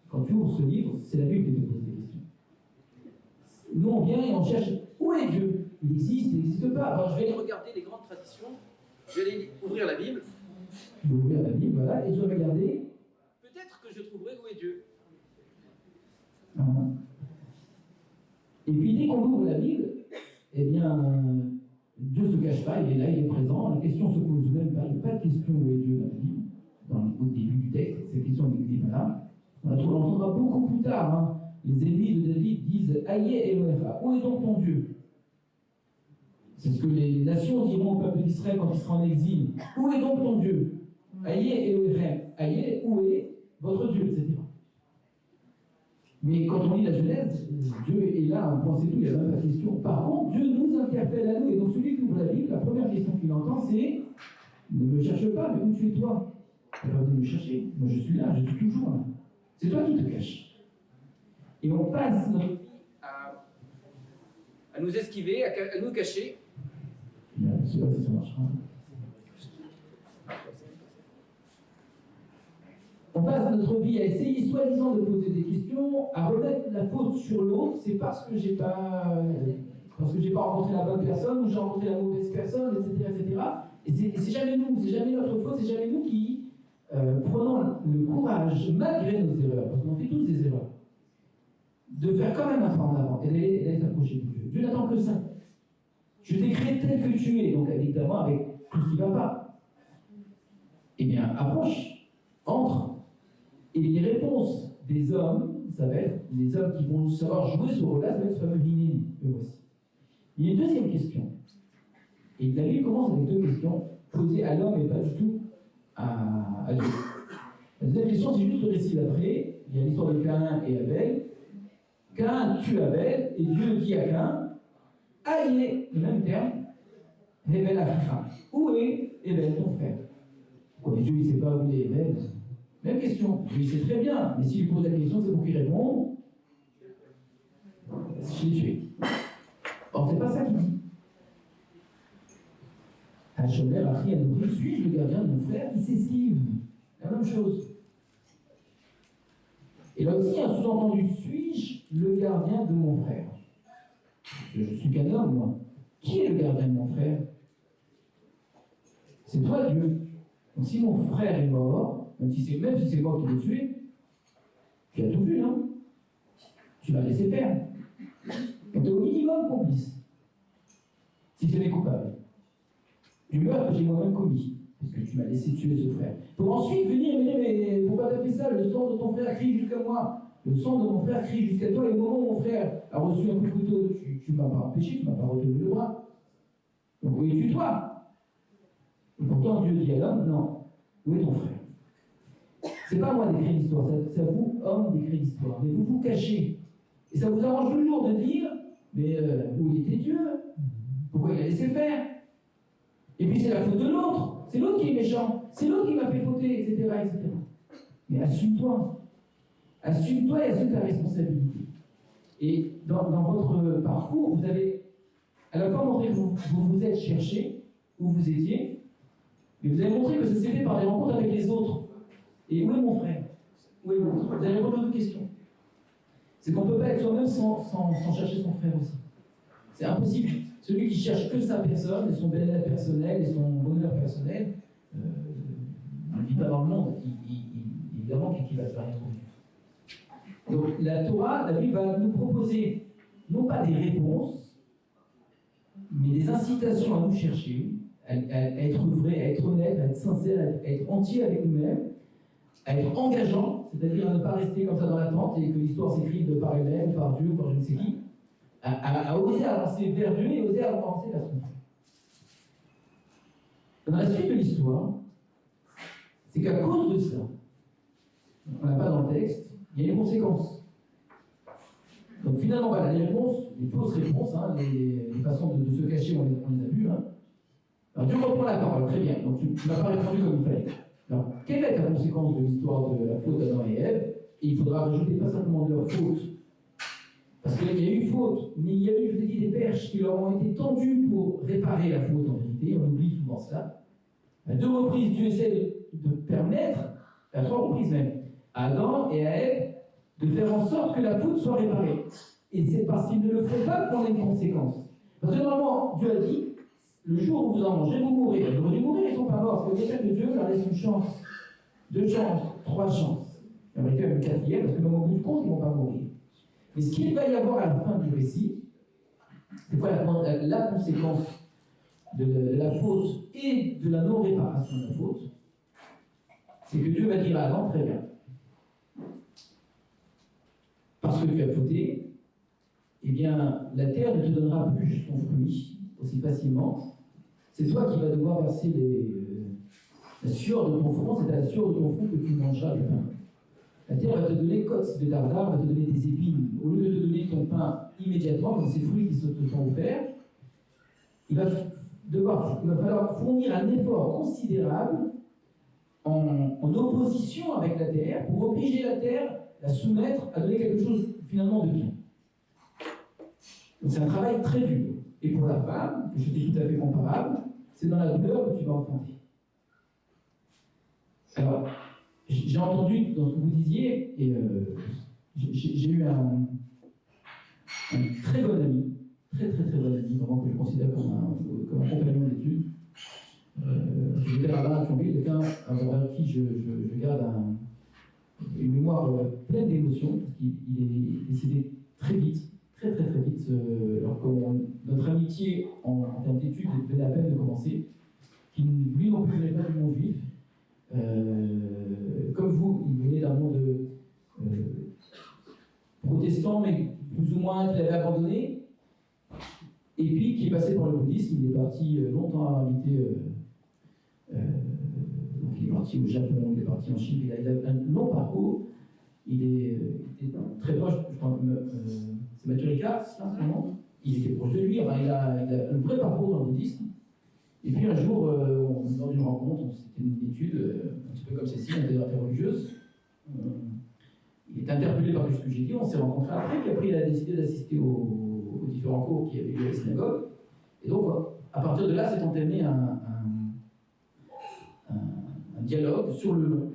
Speaker 4: Quand tu ouvres ce livre, c'est la Bible qui te pose des questions. Nous, on vient et on cherche où est Dieu? Il existe, il n'existe pas. Alors, je vais aller regarder les grandes traditions, je vais aller ouvrir la Bible. Je vais ouvrir la Bible, voilà, et je vais regarder. Peut-être que je trouverai où est Dieu. Et puis, dès qu'on ouvre la Bible, eh bien, Dieu ne se cache pas, il est là, il est présent. La question ne se pose même pas. Il n'y a pas de question où est Dieu dans la Bible, au début du texte. Cette question n'est pas là. On l'entendra beaucoup plus tard. Hein. Les ennemis de David disent Aïe Elohecha, où est donc ton Dieu? C'est ce que les nations diront au peuple d'Israël quand il sera en exil. Où est donc ton Dieu? Aïe Elohecha, Aïe, où est votre Dieu, etc. Mais quand on lit la Genèse, Dieu est là, on pense et tout, il n'y a même pas de question. Par contre, Dieu nous interpelle à nous, et donc celui qui ouvre la Bible, la première question qu'il entend, c'est ne me cherche pas, mais où tu es toi? Tu n'as pas besoin de me chercher, moi je suis là, je suis toujours là. C'est toi qui te caches. Et on passe notre vie à nous esquiver, à nous cacher. Je ne sais pas si ça marchera. On passe notre vie à essayer soi-disant de poser des questions, à remettre la faute sur l'autre, c'est parce que j'ai pas rencontré la bonne personne, ou j'ai rencontré la mauvaise personne, etc. etc. Et c'est jamais nous, c'est jamais notre faute, c'est jamais nous qui prenons le courage, malgré nos erreurs, parce qu'on fait tous des erreurs, de faire quand même un pas en avant et d'aller s'approcher de Dieu. Dieu n'attend que ça. Je t'ai créé tel que tu es, donc évidemment avec tout ce qui ne va pas. Eh bien, approche, entre. Et les réponses des hommes, ça va être les hommes qui vont savoir jouer ce rôle-là, ça va être ce fameux Hineni, le voici. Il y a une deuxième question. Et la Bible commence avec deux questions posées à l'homme et pas du tout à Dieu. La deuxième question, c'est juste le récit d'après. Il y a l'histoire de Caïn et Abel. Caïn tue Abel, et Dieu dit à Caïn, aïe, le même terme, Hebel Achicha. Où est Hebel, ton frère? Dieu, il ne sait pas où est Hebel. Même question. Dieu, il sait très bien, mais s'il lui pose la question, c'est pour qu'il réponde. Je l'ai tué. Or, c'est pas ça qu'il dit. Hachomer a pris à nous, suis-je le gardien de mon frère? Il s'esquive. La même chose. Et là aussi, il y a un sous-entendu, suis-je le gardien de mon frère? Je suis qu'un homme, moi. Qui est le gardien de mon frère? C'est toi, Dieu. Donc si mon frère est mort, même si c'est moi qui l'ai tué, tu as tout vu, non? Tu m'as laissé faire. Donc tu es au minimum complice. si tu es coupable du meurtre que j'ai moi-même commis, parce que tu m'as laissé tuer ce frère. Pour ensuite venir me dire, mais pourquoi tu as fait ça? Le sang de ton frère crie jusqu'à moi. Le sang de mon frère crie jusqu'à toi, et au moment où mon frère a reçu un coup de couteau, tu ne m'as pas empêché, tu ne m'as pas retenu le bras. Donc où es-tu toi? Et pourtant Dieu dit à l'homme, non, où est ton frère? C'est pas moi d'écrire l'histoire, c'est à vous, hommes, d'écrire l'histoire. Mais vous vous cachez. Et ça vous arrange toujours de dire, mais où était Dieu? Pourquoi il a laissé faire? Et puis c'est la faute de l'autre. C'est l'autre qui est méchant. C'est l'autre qui m'a fait fauter, etc., etc. Mais assume-toi. Assume-toi et assume ta responsabilité. Et dans votre parcours, vous avez à la fois montré que vous vous êtes cherché, où vous étiez, mais vous avez montré que ça s'est fait par des rencontres avec les autres. Et où est mon frère? Où est l'autre? Vous allez répondre à deux questions. C'est qu'on ne peut pas être soi-même sans chercher son frère aussi. C'est impossible. Celui qui cherche que sa personne, et son bien-être personnel, et son bonheur personnel, ne vit pas dans le monde. Évidemment qu'il va se faire introduire. Donc la Torah, la Bible va nous proposer, non pas des réponses, mais des incitations à nous chercher, à être vrai, à être honnête, à être sincère, à être entier avec nous-mêmes, à être engageant, c'est-à-dire à ne pas rester comme ça dans l'attente et que l'histoire s'écrive par elle-même, par Dieu, par je ne sais qui, à oser avancer vers Dieu et oser avancer vers son frère. Dans la suite de l'histoire, c'est qu'à cause de ça, on n'a pas dans le texte, il y a une conséquence. Donc finalement, voilà, les réponses, les fausses réponses, hein, les façons de se cacher, on les a vues. Hein. Alors Dieu reprend la parole, très bien, donc tu ne m'as pas répondu comme il fallait. Alors, quelle est la conséquence de l'histoire de la faute d'Adam et Ève? Et il faudra rajouter pas simplement de leur faute, parce qu'il y a eu faute, mais il y a eu, je vous ai dit, des perches qui leur ont été tendues pour réparer la faute en vérité, on oublie souvent cela. À deux reprises, Dieu essaie de permettre, à trois reprises même, à Adam et à Ève, de faire en sorte que la faute soit réparée. Et c'est parce qu'ils ne le font pas qu'on a une conséquence. Parce que normalement, Dieu a dit, le jour où vous en mangez, vous mourrez. Ils auraient dû mourir, ils ne sont pas morts. Parce que déjà que Dieu leur laisse une chance, deux chances, trois chances. Il y en aurait quand même une quatrième, parce que même au bout du compte, ils ne vont pas mourir. Mais ce qu'il va y avoir à la fin du récit, c'est quoi la conséquence de la faute et de la non-réparation de la faute, c'est que Dieu va dire à Adam, très bien. Parce que tu as fauté, eh bien, la terre ne te donnera plus son fruit aussi facilement. C'est toi qui vas devoir verser la sueur de ton front, c'est à la sueur de ton front que tu mangeras le pain. La terre va te donner côtes de dardard, va te donner des épines. Au lieu de te donner ton pain immédiatement, comme ces fruits qui te sont offerts, il va falloir fournir un effort considérable en opposition avec la terre pour obliger la terre, la soumettre à donner quelque chose finalement de bien. Donc c'est un travail très dur. Et pour la femme, que je dis tout à fait comparable, c'est dans la douleur que tu vas enfanter. Alors, j'ai entendu dans ce que vous disiez, et j'ai eu un très bon ami, très bon ami, vraiment que je considère comme un compagnon d'études. J'étais là-bas à Thionville, quelqu'un avec qui je garde une mémoire pleine d'émotions, parce qu'il est décédé très vite, très vite, alors que notre amitié en termes d'études venait à peine de commencer, qui lui non plus venait pas du monde juif. Comme vous, il venait d'un monde protestant, mais plus ou moins qu'il avait abandonné, et puis qui est passé par le bouddhisme. Il est parti longtemps à habiter, donc il est parti au Japon, il est parti en Chine, il a un long parcours. Il est très proche, je crois, c'est Mathieu Ricard, c'est ça, son nom. Il était proche de lui, enfin, il a un vrai parcours dans le bouddhisme. Et puis un jour, dans une rencontre, c'était une étude, un petit peu comme celle-ci, interreligieuse. Il est interpellé par tout ce que j'ai dit, on s'est rencontrés après, puis après il a décidé d'assister aux différents cours qu'il y avait eu à la synagogue. Et donc, à partir de là, s'est entamé un dialogue sur le long,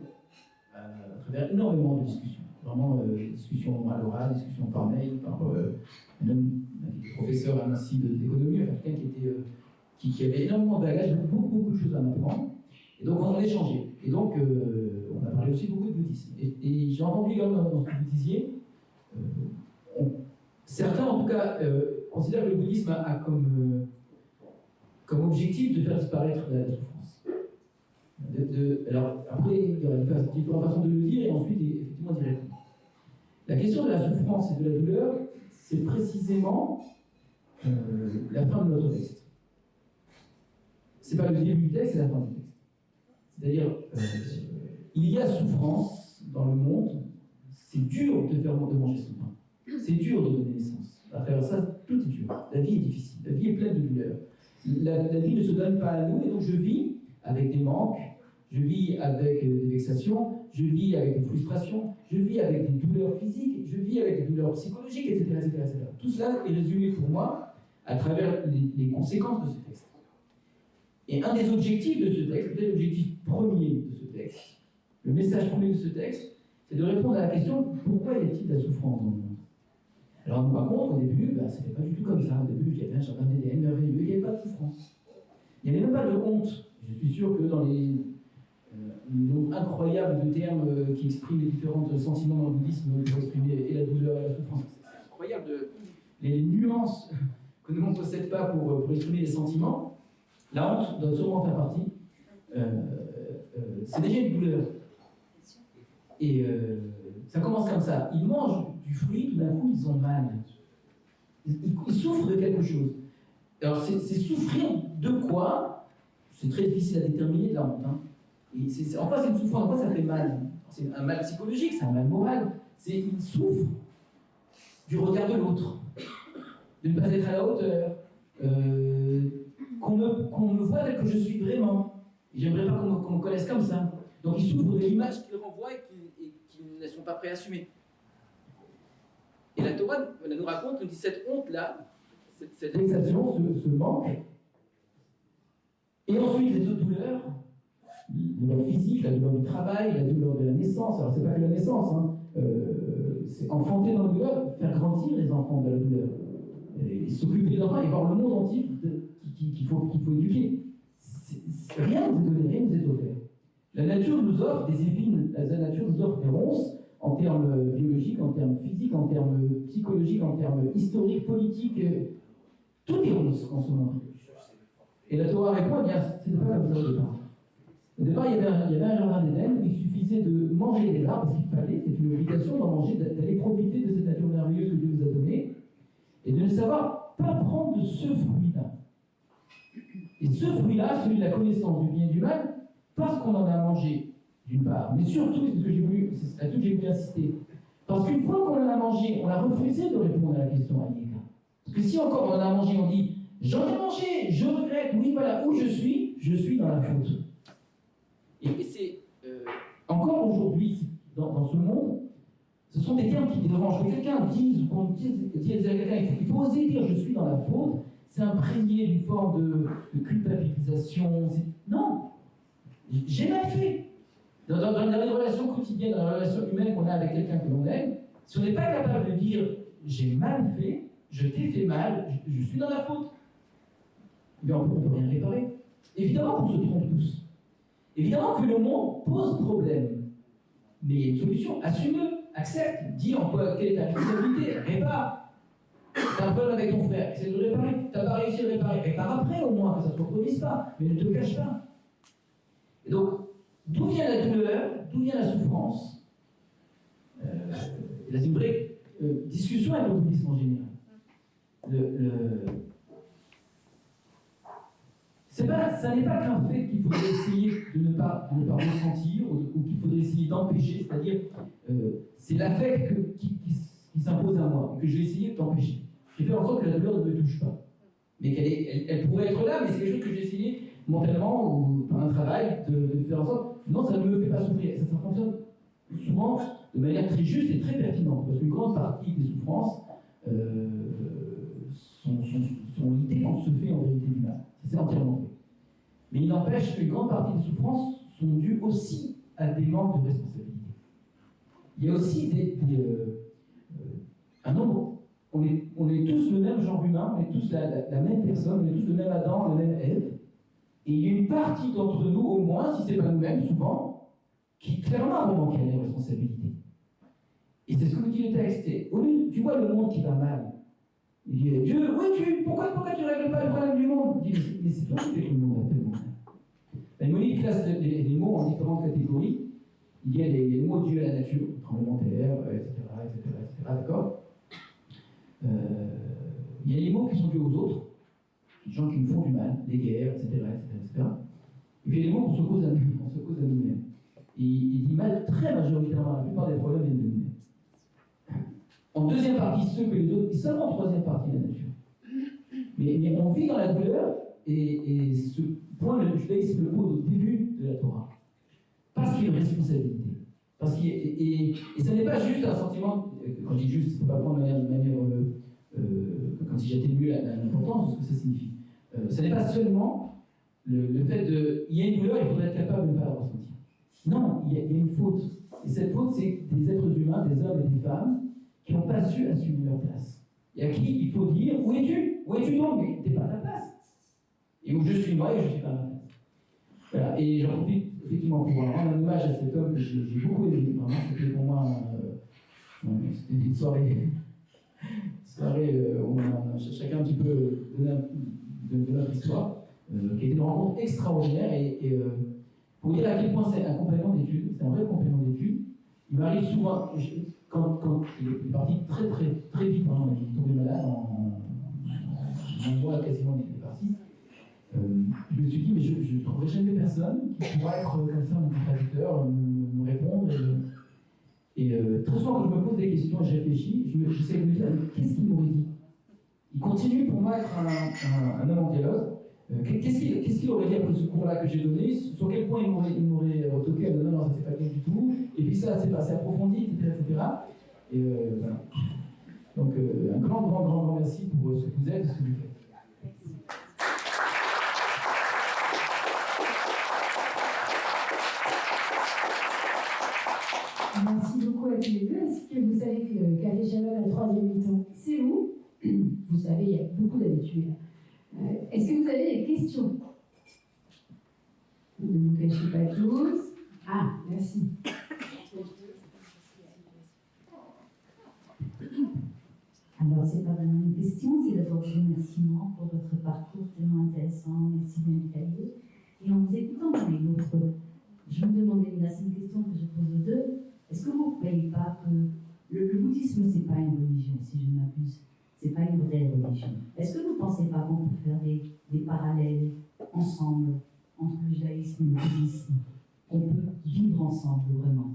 Speaker 4: à travers énormément de discussions. Vraiment, discussions à l'oral, discussions par mail, par un professeur à Nancy d'économie, quelqu'un qui avait énormément de bagages, beaucoup de choses à m'apprendre. Et donc on a échangé. Et donc on a parlé aussi beaucoup de bouddhisme. Et j'ai entendu également dans ce que vous disiez, certains en tout cas considèrent que le bouddhisme a comme comme objectif de faire disparaître la souffrance. Alors, après, il y aura différentes façons de le dire et ensuite, effectivement, d'y répondre. La question de la souffrance et de la douleur, c'est précisément la fin de notre texte. C'est pas le début du texte, c'est la fin du texte. C'est-à-dire, il y a souffrance dans le monde, c'est dur de manger son pain, c'est dur de donner naissance. À faire ça, tout est dur. La vie est difficile, la vie est pleine de douleurs. La vie ne se donne pas à nous, et donc je vis avec des manques, je vis avec des vexations, je vis avec des frustrations, je vis avec des douleurs physiques, je vis avec des douleurs psychologiques, etc. etc. Tout cela est résumé pour moi à travers les conséquences de ce texte. Et un des objectifs de ce texte, peut-être l'objectif premier de ce texte, le message premier de ce texte, c'est de répondre à la question pourquoi y a-t-il de la souffrance dans le monde? Alors on nous raconte qu'au début, c'était pas du tout comme ça. Au début, il y avait un jardin d'Éden merveilleux, il n'y avait pas de souffrance. Il n'y avait même pas de honte. Je suis sûr que dans les nombre incroyable de termes qui expriment les différents sentiments dans le bouddhisme pour exprimer et la douleur et la souffrance, c'est incroyable les nuances que nous on ne possède pas pour exprimer les sentiments. La honte doit sûrement faire partie. C'est déjà une douleur. Et ça commence comme ça. Ils mangent du fruit, tout d'un coup, ils ont mal. Ils souffrent de quelque chose. Alors, c'est souffrir de quoi? C'est très difficile à déterminer, de la honte. Hein. En quoi c'est une souffrance? En quoi ça fait mal? C'est un mal psychologique, c'est un mal moral. Ils souffrent du regard de l'autre, de ne pas être à la hauteur, qu'on me voit tel que je suis vraiment. J'aimerais pas qu'on me connaisse comme ça. Donc ils souffrent de l'image qu'ils renvoient et qu'ils ne sont pas prêts à assumer. Et la Torah nous raconte, nous dit cette honte-là, cette vexation, ce manque, et ensuite les autres douleurs, la douleur physique, la douleur du travail, la douleur de la naissance. Alors c'est pas que la naissance, hein. C'est enfanter dans la douleur, faire grandir les enfants de la douleur, et s'occuper des enfants et voir le monde entier qu'il faut éduquer. Rien ne vous est donné, rien ne vous est offert. La nature nous offre des épines, la nature nous offre des ronces en termes biologiques, en termes physiques, en termes psychologiques, en termes historiques, politiques. Tout est ronce en ce moment. Et la Torah répond, eh bien, c'est pas comme ça au départ. Au départ, il y avait un jardin d'Éden où il suffisait de manger des arbres, parce qu'il fallait, c'est une obligation d'en manger, d'aller profiter de cette nature merveilleuse que Dieu vous a donnée, et de ne savoir pas prendre de ce fruit-là. Et ce fruit-là, celui de la connaissance du bien et du mal, parce qu'on en a mangé, d'une part, mais surtout, c'est là-dessus que j'ai voulu insister, parce qu'une fois qu'on en a mangé, on a refusé de répondre à la question à Yéka. Parce que si encore on en a mangé, on dit « j'en ai mangé, je regrette, oui, voilà, où je suis dans la faute ». Et c'est encore aujourd'hui, dans ce monde, ce sont des termes qui dérangent. Quand quelqu'un dit à quelqu'un, il faut oser dire je suis dans la faute, c'est imprégné d'une forme de culpabilisation. Non, j'ai mal fait. Dans les relations quotidiennes, dans la relation humaine qu'on a avec quelqu'un que l'on aime, si on n'est pas capable de dire j'ai mal fait, je t'ai fait mal, je suis dans la faute, mais on ne peut rien réparer. Évidemment qu'on se trompe tous. Évidemment que le monde pose problème, mais il y a une solution. Assume-le, accepte, dis en quoi, quelle est ta responsabilité, répare. T'as un problème avec ton frère, essaie de le réparer. T'as pas réussi à le réparer, répare après au moins, que ça ne se reproduise pas, mais ne te cache pas. Et donc, d'où vient la douleur, d'où vient la souffrance? C'est une vraie discussion avec le bouddhisme en général. Ça n'est pas qu'un fait qu'il faudrait essayer de ne pas ressentir ou qu'il faudrait essayer d'empêcher, c'est-à-dire c'est l'affect qui s'impose à moi, que je vais essayer d'empêcher. J'ai fait en sorte que la douleur ne me touche pas. Mais elle pourrait être là, mais c'est quelque chose que j'ai essayé mentalement ou par un travail de faire en sorte. Non, ça ne me fait pas souffrir. Ça fonctionne souvent de manière très juste et très pertinente, parce qu'une grande partie des souffrances sont l'idée qu'on se fait en vérité du mal. C'est entièrement fait. Mais il n'empêche qu'une grande partie des souffrances sont dues aussi à des manques de responsabilité. Il y a aussi un nombre. On est tous le même genre humain, on est tous la même personne, on est tous le même Adam, le même Ève. Et il y a une partie d'entre nous, au moins, si ce n'est pas nous-mêmes, souvent, qui clairement vont manquer à des responsabilités. Et c'est ce que nous dit le texte. Au lieu, tu vois le monde qui va mal. Il dit Dieu, pourquoi tu ne règles pas le problème du monde? Il dit mais c'est toi qui fais que le monde a tellement. La Maïmonide classe les mots en différentes catégories. Il y a les mots dus à la nature, tremblement de terre, etc. D'accord. Il y a les mots qui sont dus aux autres, les gens qui nous font du mal, des guerres, etc. Et puis il y a les mots qu'on se cause à nous-mêmes. Il dit mal très majoritairement, la plupart des problèmes viennent de nous-mêmes. En deuxième partie, ceux que les autres, et seulement en troisième partie, la nature. Mais on vit dans la douleur, et ce point, le judaïsme le pose au début de la Torah. Parce qu'il y a une responsabilité. Et ce n'est pas juste un sentiment, quand je dis juste, il ne faut pas prendre de manière comme si j'atténuais l'importance de ce que ça signifie. Ce n'est pas seulement le fait de. Il y a une douleur, il faudrait être capable de ne pas la ressentir. Non, il y a une faute. Et cette faute, c'est des êtres humains, des hommes et des femmes, qui n'ont pas su assumer leur place. Et à qui il faut dire où es-tu donc? Mais tu n'es pas à ta place. Et où je suis moi et je ne suis pas à ma place. Voilà. Et j'en profite effectivement pour rendre un hommage à cet homme que j'ai beaucoup aimé. Vraiment, c'était pour moi c'était une soirée où on a chacun un petit peu donné de notre histoire, qui a été une rencontre extraordinaire. Et pour dire à quel point c'est un compagnon d'études, c'est un vrai compagnon d'études, il m'arrive souvent, quand il est parti très vite, hein, il est tombé malade en un mois quasiment, il est parti. Je me suis dit, mais je ne trouverai jamais personne qui pourra être comme ça mon traducteur, me répondre. Et très souvent, quand je me pose des questions et je réfléchis, j'essaie de me dire, qu'est-ce qu'il m'aurait dit? Il continue pour moi à être un homme en dialogue. Qu'est-ce qu'il aurait dit après ce cours-là que j'ai donné? Sur quel point il m'aurait retoqué? Non, ça c'est pas bien du tout. Et puis ça, c'est pas assez approfondi, etc. Et voilà. Donc, un grand merci pour ce que vous êtes et ce que vous faites.
Speaker 1: Merci beaucoup à tous les deux. Est-ce que vous savez que Café Shabbat, la 3e mi-temps, c'est où? Vous savez, il y a beaucoup d'habitués. Est-ce que vous avez des questions? Ne vous cachez pas tous. Ah, merci.
Speaker 5: Alors, c'est pas vraiment une question, c'est d'abord un remerciement pour votre parcours tellement intéressant, merci bien détaillé. Et en vous écoutant dans les autres, je me demandais, là c'est une question que je pose aux deux, est-ce que vous ne croyez pas que le bouddhisme, c'est pas une religion, si je ne m'abuse, c'est pas une vraie religion? Est-ce que vous ne pensez pas qu'on peut faire des parallèles ensemble entre le judaïsme et le bouddhisme? On peut vivre ensemble, vraiment.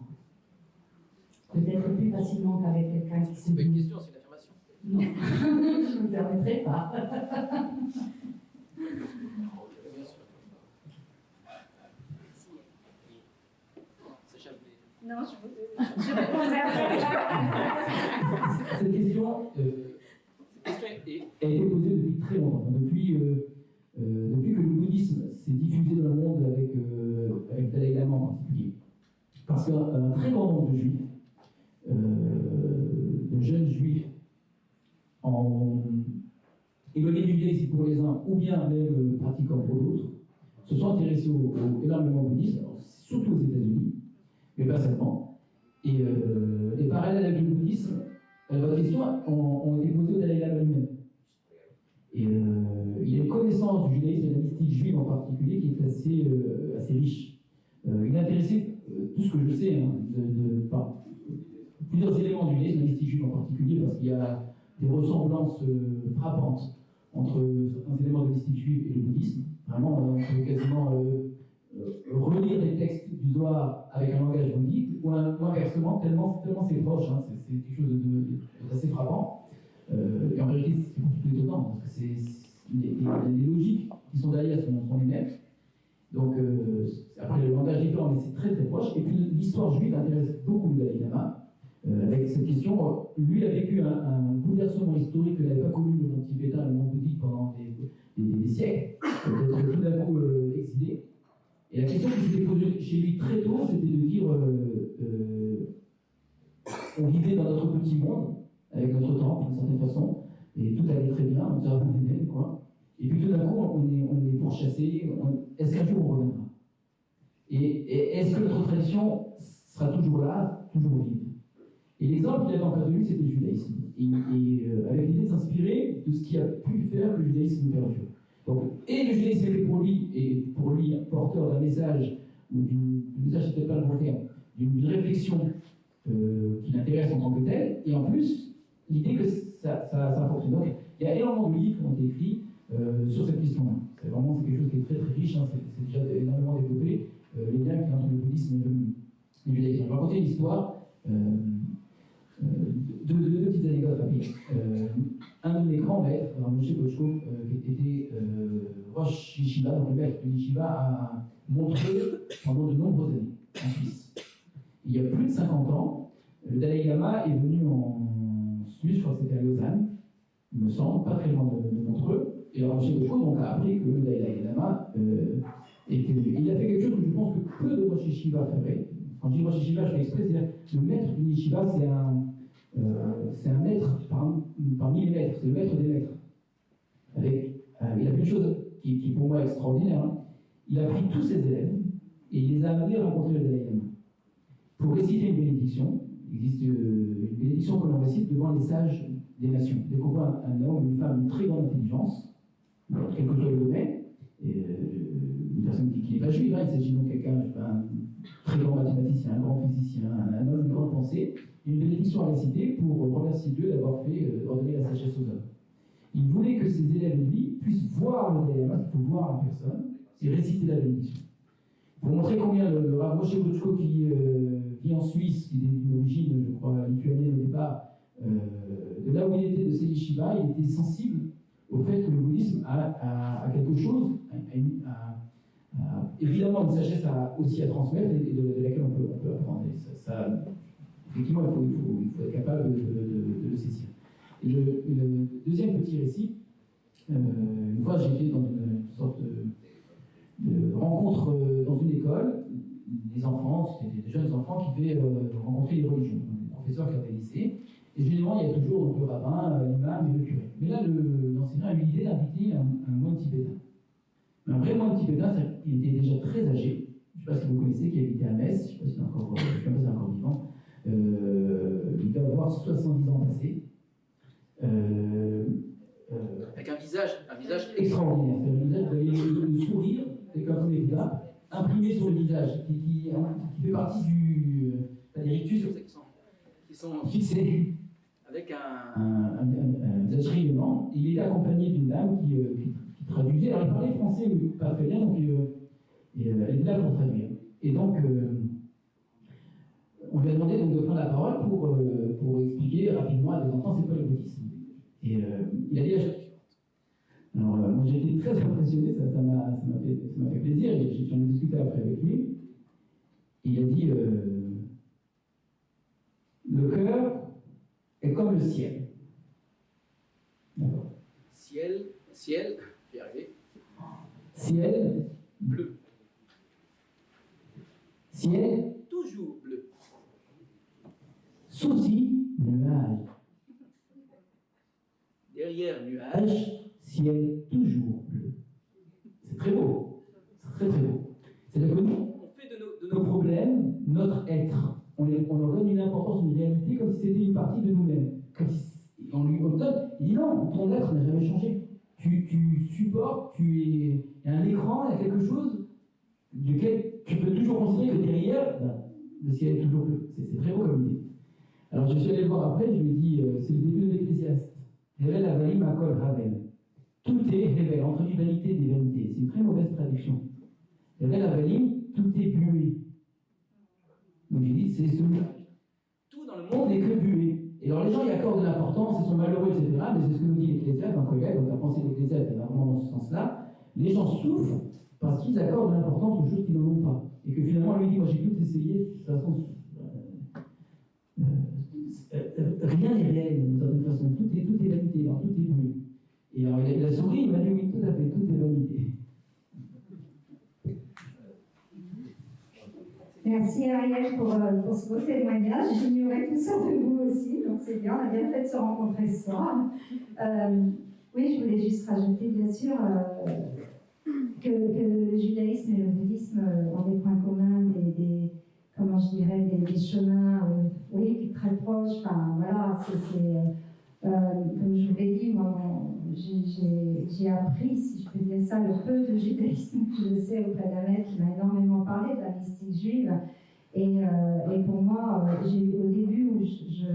Speaker 5: Peut-être plus facilement qu'avec quelqu'un qui se
Speaker 4: C'est pas une question, c'est une affirmation.
Speaker 5: Non, je ne me permettrai pas.
Speaker 2: Non, je répondrai après.
Speaker 4: Cette question a été posée depuis très longtemps. Depuis que le bouddhisme s'est diffusé dans le monde avec Dalai Lama en particulier. Parce qu'un très grand nombre de juifs, de jeunes juifs, éloignés du judaïsme pour les uns, ou bien même pratiquants pour d'autres, se sont intéressés énormément au bouddhisme, surtout aux États-Unis, mais pas seulement. Et les parallèles avec le bouddhisme, votre question, ont été posés au Dalai Lama lui-même. Et il a une connaissance du judaïsme et de la mystique juive en particulier qui est assez riche. Il est intéressé, tout ce que je sais, par plusieurs éléments du judaïsme et de la mystique juive en particulier, parce qu'il y a des ressemblances frappantes entre certains éléments de la mystique juive et le bouddhisme. Vraiment, on peut quasiment relire les textes du Zohar avec un langage bouddhique, ou inversement, tellement c'est proche, hein, c'est quelque chose d'assez frappant. Et en vérité, c'est plutôt étonnant, parce que les logiques qui sont derrière sont les mêmes. Donc, après, le langage est différent, mais c'est très proche. Et puis, l'histoire juive intéresse beaucoup le Dalai Lama. Avec cette question, lui a vécu un bouleversement historique que n'avait pas connu le monde tibétain et le monde bouddhique pendant des siècles, d'être tout d'un coup exilé. Et la question qui s'était posée chez lui très tôt, c'était de dire on vivait dans notre petit monde, avec notre temple, d'une certaine façon, et tout allait très bien, on dirait qu'on est quoi. Et puis tout d'un coup, on est pourchassé, est-ce qu'un jour on reviendra? Et est-ce que notre tradition sera toujours là, toujours vive? Et l'exemple qu'il avait en face de lui, c'était le judaïsme. Et avec l'idée de s'inspirer de ce qui a pu faire que le judaïsme perdure. Donc, et le judaïsme était pour lui porteur d'un message, ou d'une message, c'est peut-être pas le bon terme, d'une réflexion qui l'intéresse en tant que telle, et en plus, l'idée que ça fonctionne. Donc, il y a énormément de livres qui ont été écrits sur cette question-là. C'est quelque chose qui est très très riche, hein, c'est déjà énormément développé, les liens qu'il y a entre le bouddhisme et le judaïsme. Je vais raconter une histoire, deux petites anecdotes rapides. Un de mes grands maîtres, Moshe Bochko, qui était Rosh Yeshiva, donc le maître de Yeshiva, a montré pendant de nombreuses années en Suisse. Il y a plus de 50 ans, le Dalai Lama est venu en Suisse, je crois que c'était à Lausanne, il me semble, pas très loin de Montreux, et Moshe Bochko donc a appris que le Dalai Lama était venu. Il a fait quelque chose que je pense que peu de Rosh Yeshiva feraient. Quand je dis Rosh Yeshiva, je fais exprès, c'est-à-dire le maître d'une Yeshiva, c'est un maître parmi les maîtres, c'est le maître des maîtres. Il a fait une chose qui pour moi est extraordinaire. Hein. Il a pris tous ses élèves et il les a amenés à rencontrer le Dalai Lama. Pour réciter une bénédiction, il existe une bénédiction que l'on récite devant les sages des nations. Dès qu'on voit un homme ou une femme d'une très grande intelligence, quel que soit le domaine, une personne qui n'est pas juive, hein, il s'agit donc de quelqu'un, un très grand mathématicien, un grand physicien, un homme d'une grande pensée, une bénédiction à réciter pour remercier Dieu d'avoir ordonné la sagesse aux hommes. Il voulait que ses élèves, lui, puissent voir le Dalai Lama, il faut voir en personne, et réciter la bénédiction. Pour montrer combien le Rav Moshe Bochko, qui vit en Suisse, qui est d'une origine, je crois, lituanienne au départ, de là où il était, de ses yeshivas, il était sensible au fait que le bouddhisme a quelque chose, évidemment une sagesse aussi à transmettre et de laquelle on peut apprendre. Et effectivement, il faut être capable de le saisir. Et le deuxième petit récit, une fois j'étais dans une sorte de rencontre dans une école, des enfants, c'était des jeunes enfants qui devaient rencontrer les religions, des professeurs qui avaient lycée, et généralement il y a toujours le rabbin, l'imam et le curé. Mais là, l'enseignant a eu l'idée d'inviter un moine tibétain. Un vrai moine tibétain, il était déjà très âgé, je ne sais pas si vous connaissez, qui habitait à Metz, je ne sais pas s'il est encore vivant, il doit avoir 70 ans passés, avec un visage extraordinaire. C'est un visage, vous avez le sourire, c'est comme on est là, imprimé sur le visage, qui fait partie des rictus sur qui sont fixés avec un visage rayonnant. Il était accompagné d'une dame qui traduisait. Alors il parlait français, mais pas très bien, donc elle était là pour traduire. Et donc, on lui a demandé donc de prendre la parole pour expliquer rapidement à des enfants c'est quoi le bouddhisme. Et il a dit la chose suivante. Alors, moi j'ai été très impressionné, ça m'a fait plaisir, et j'en ai discuté après avec lui. Il a dit le cœur est comme le ciel. D'accord. Ciel, je vais y arriver. Ciel, bleu. Ciel, toujours bleu. Souci, nuage. Derrière nuage, ciel toujours bleu. C'est très beau. C'est très très beau. C'est-à-dire que nous, on fait de nos problèmes notre être. On leur donne une importance, une réalité, comme si c'était une partie de nous-mêmes. On lui donne, il dit non, ton être n'a jamais changé. Tu supportes, il y a un écran, il y a quelque chose duquel tu peux toujours considérer que derrière, le ciel est toujours bleu. C'est très beau comme idée. Alors je suis allé le voir après, je lui ai dit, c'est le début de l'Ecclésiaste. Hevel avalim akol havel. Tout est Hevel, entre vanité des vanités. C'est une très mauvaise traduction. Hevel avalim, tout est buée. Donc j'ai dit, c'est ce nuage. Tout dans le monde n'est que buée. Et alors les gens y accordent de l'importance, ils sont malheureux, etc. Mais c'est ce que nous dit l'Ecclésiaste, un collègue, donc la pensée de l'Ecclésiaste est vraiment dans ce sens-là. Les gens souffrent parce qu'ils accordent de l'importance aux choses qu'ils n'en ont pas. Et que finalement, lui dit, moi j'ai tout essayé, de toute façon, rien n'est réel, d'une certaine façon. Tout est vanité, alors, tout est bleu. Et alors il a souri, il m'a dit, oui, tout à fait, tout est vanité.
Speaker 3: Merci Ariel pour ce beau témoignage. J'ignorais tout ça de vous aussi, donc c'est bien, on a bien fait de se rencontrer ce soir. Oui, je voulais juste rajouter, bien sûr, que le judaïsme et le bouddhisme ont des points communs, comment je dirais, des chemins, oui, très proches. Enfin, voilà, comme je vous l'ai dit, moi, j'ai appris, si je peux dire ça, le peu de judaïsme que je sais auprès d'Ahmed, qui m'a énormément parlé de la mystique juive. Et pour moi, au début où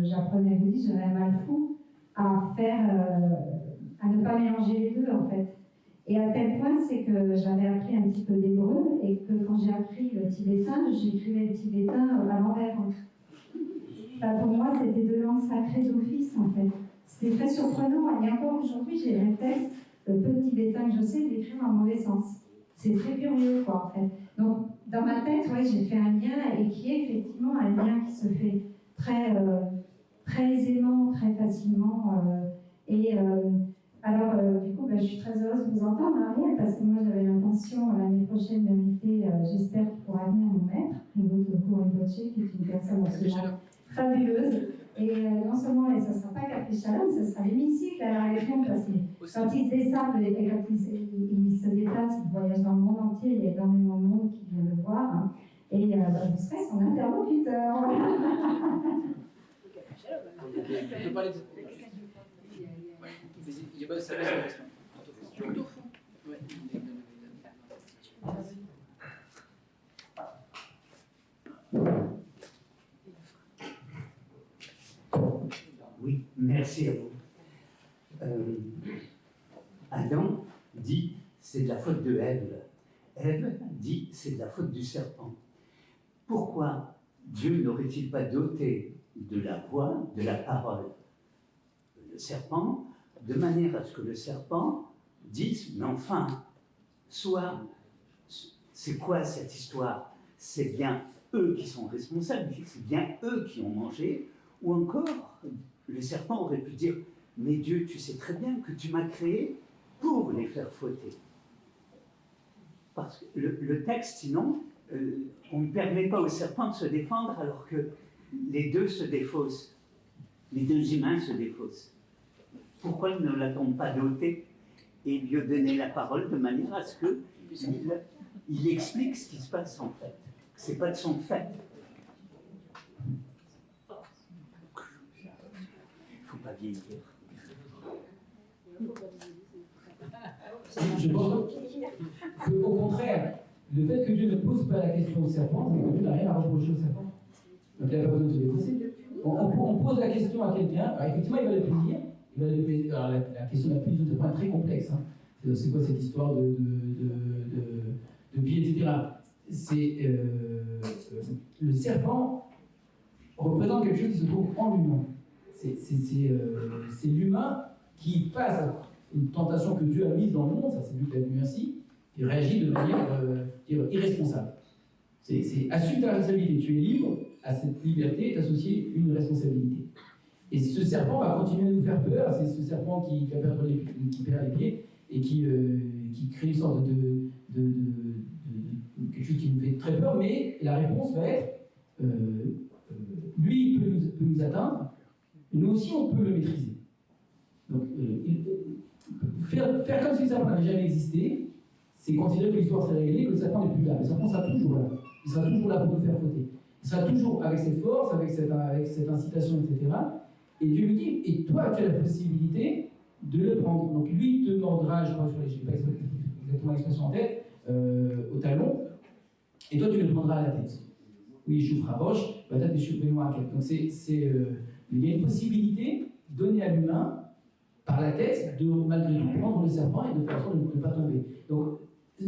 Speaker 3: j'apprenais le bouddhisme, j'avais un mal fou à ne pas mélanger les deux, en fait. Et à tel point, c'est que j'avais appris un petit peu d'hébreu, et que quand j'ai appris le tibétain, j'écrivais le tibétain à l'envers. Enfin, pour moi, c'était deux langues sacrées d'office, en fait. C'était très surprenant, et encore aujourd'hui, j'ai le réflexe, le peu de tibétain que je sais, de l'écrire dans le mauvais sens. C'est très curieux, quoi, en fait. Donc, dans ma tête, ouais, j'ai fait un lien, et qui est effectivement un lien qui se fait très, très aisément, très facilement. Alors, du coup, je suis très heureuse de vous entendre, Ariel, parce que moi, j'avais l'intention l'année prochaine d'inviter, j'espère qu'il pourra venir, mon maître, Rigoto Rinpoche, qui est une personne absolument fabuleuse. Et non seulement, ça ne sera pas Café Shalom, ce sera l'hémicycle à la région, parce que quand il se descend, et quand il se déplace, il voyage dans le monde entier, il y a énormément de monde qui vient le voir. Hein. Et vous serez son interlocuteur.
Speaker 4: On peut parler de... Il y a pas de service à la question. Tout au fond. Ouais.
Speaker 6: Oui, merci à vous. Adam dit c'est de la faute de Ève. Ève dit c'est de la faute du serpent. Pourquoi Dieu n'aurait-il pas doté de la voix, de la parole, le serpent, de manière à ce que le serpent dise mais enfin, soit c'est quoi cette histoire? C'est bien eux qui sont responsables, c'est bien eux qui ont mangé, ou encore le serpent aurait pu dire « Mais Dieu, tu sais très bien que tu m'as créé pour les faire fauter. » Parce que le texte, sinon, on ne permet pas au serpent de se défendre alors que les deux se défaussent. Les deux humains se défaussent. Pourquoi ne l'a-t-on pas doté et lui donner la parole de manière à ce qu'il explique ce qui se passe en fait? C'est pas de son fait. Pas vieillir.
Speaker 4: Je pense qu'au contraire, le fait que Dieu ne pose pas la question au serpent, c'est que Dieu n'a rien à reprocher au serpent. Donc il n'a pas besoin de se défausser. On pose la question à quelqu'un, alors effectivement il va le punir. Alors, la question de la punition de est très complexe. Hein. C'est quoi cette histoire de vie, etc. Le serpent représente quelque chose qui se trouve en l'humain. C'est l'humain qui, face à une tentation que Dieu a mise dans le monde, ça c'est Dieu qui l'a vu ainsi, il réagit de manière irresponsable. Assume ta responsabilité, tu es libre, à cette liberté est associée une responsabilité. Et ce serpent va continuer à nous faire peur, c'est ce serpent qui perd les pieds et qui crée une sorte de quelque chose qui nous fait très peur, mais la réponse va être lui peut nous atteindre, nous aussi on peut le maîtriser. Donc faire comme si le serpent n'avait jamais existé, c'est considérer que l'histoire s'est réglée, que le serpent n'est plus là. Le serpent sera toujours là. Il sera toujours là pour nous faire fauter. Il sera toujours avec cette force, avec cette incitation, etc. Et Dieu lui dit, et toi tu as la possibilité de le prendre. Donc lui te mordra, je crois, je n'ai pas exactement l'expression en tête, au talon, et toi tu le prendras à la tête. Oui, je ferai roche, la tête est à quête. Donc il y a une possibilité donnée à l'humain par la tête de malgré tout prendre le serpent et de faire en sorte de ne pas tomber. Donc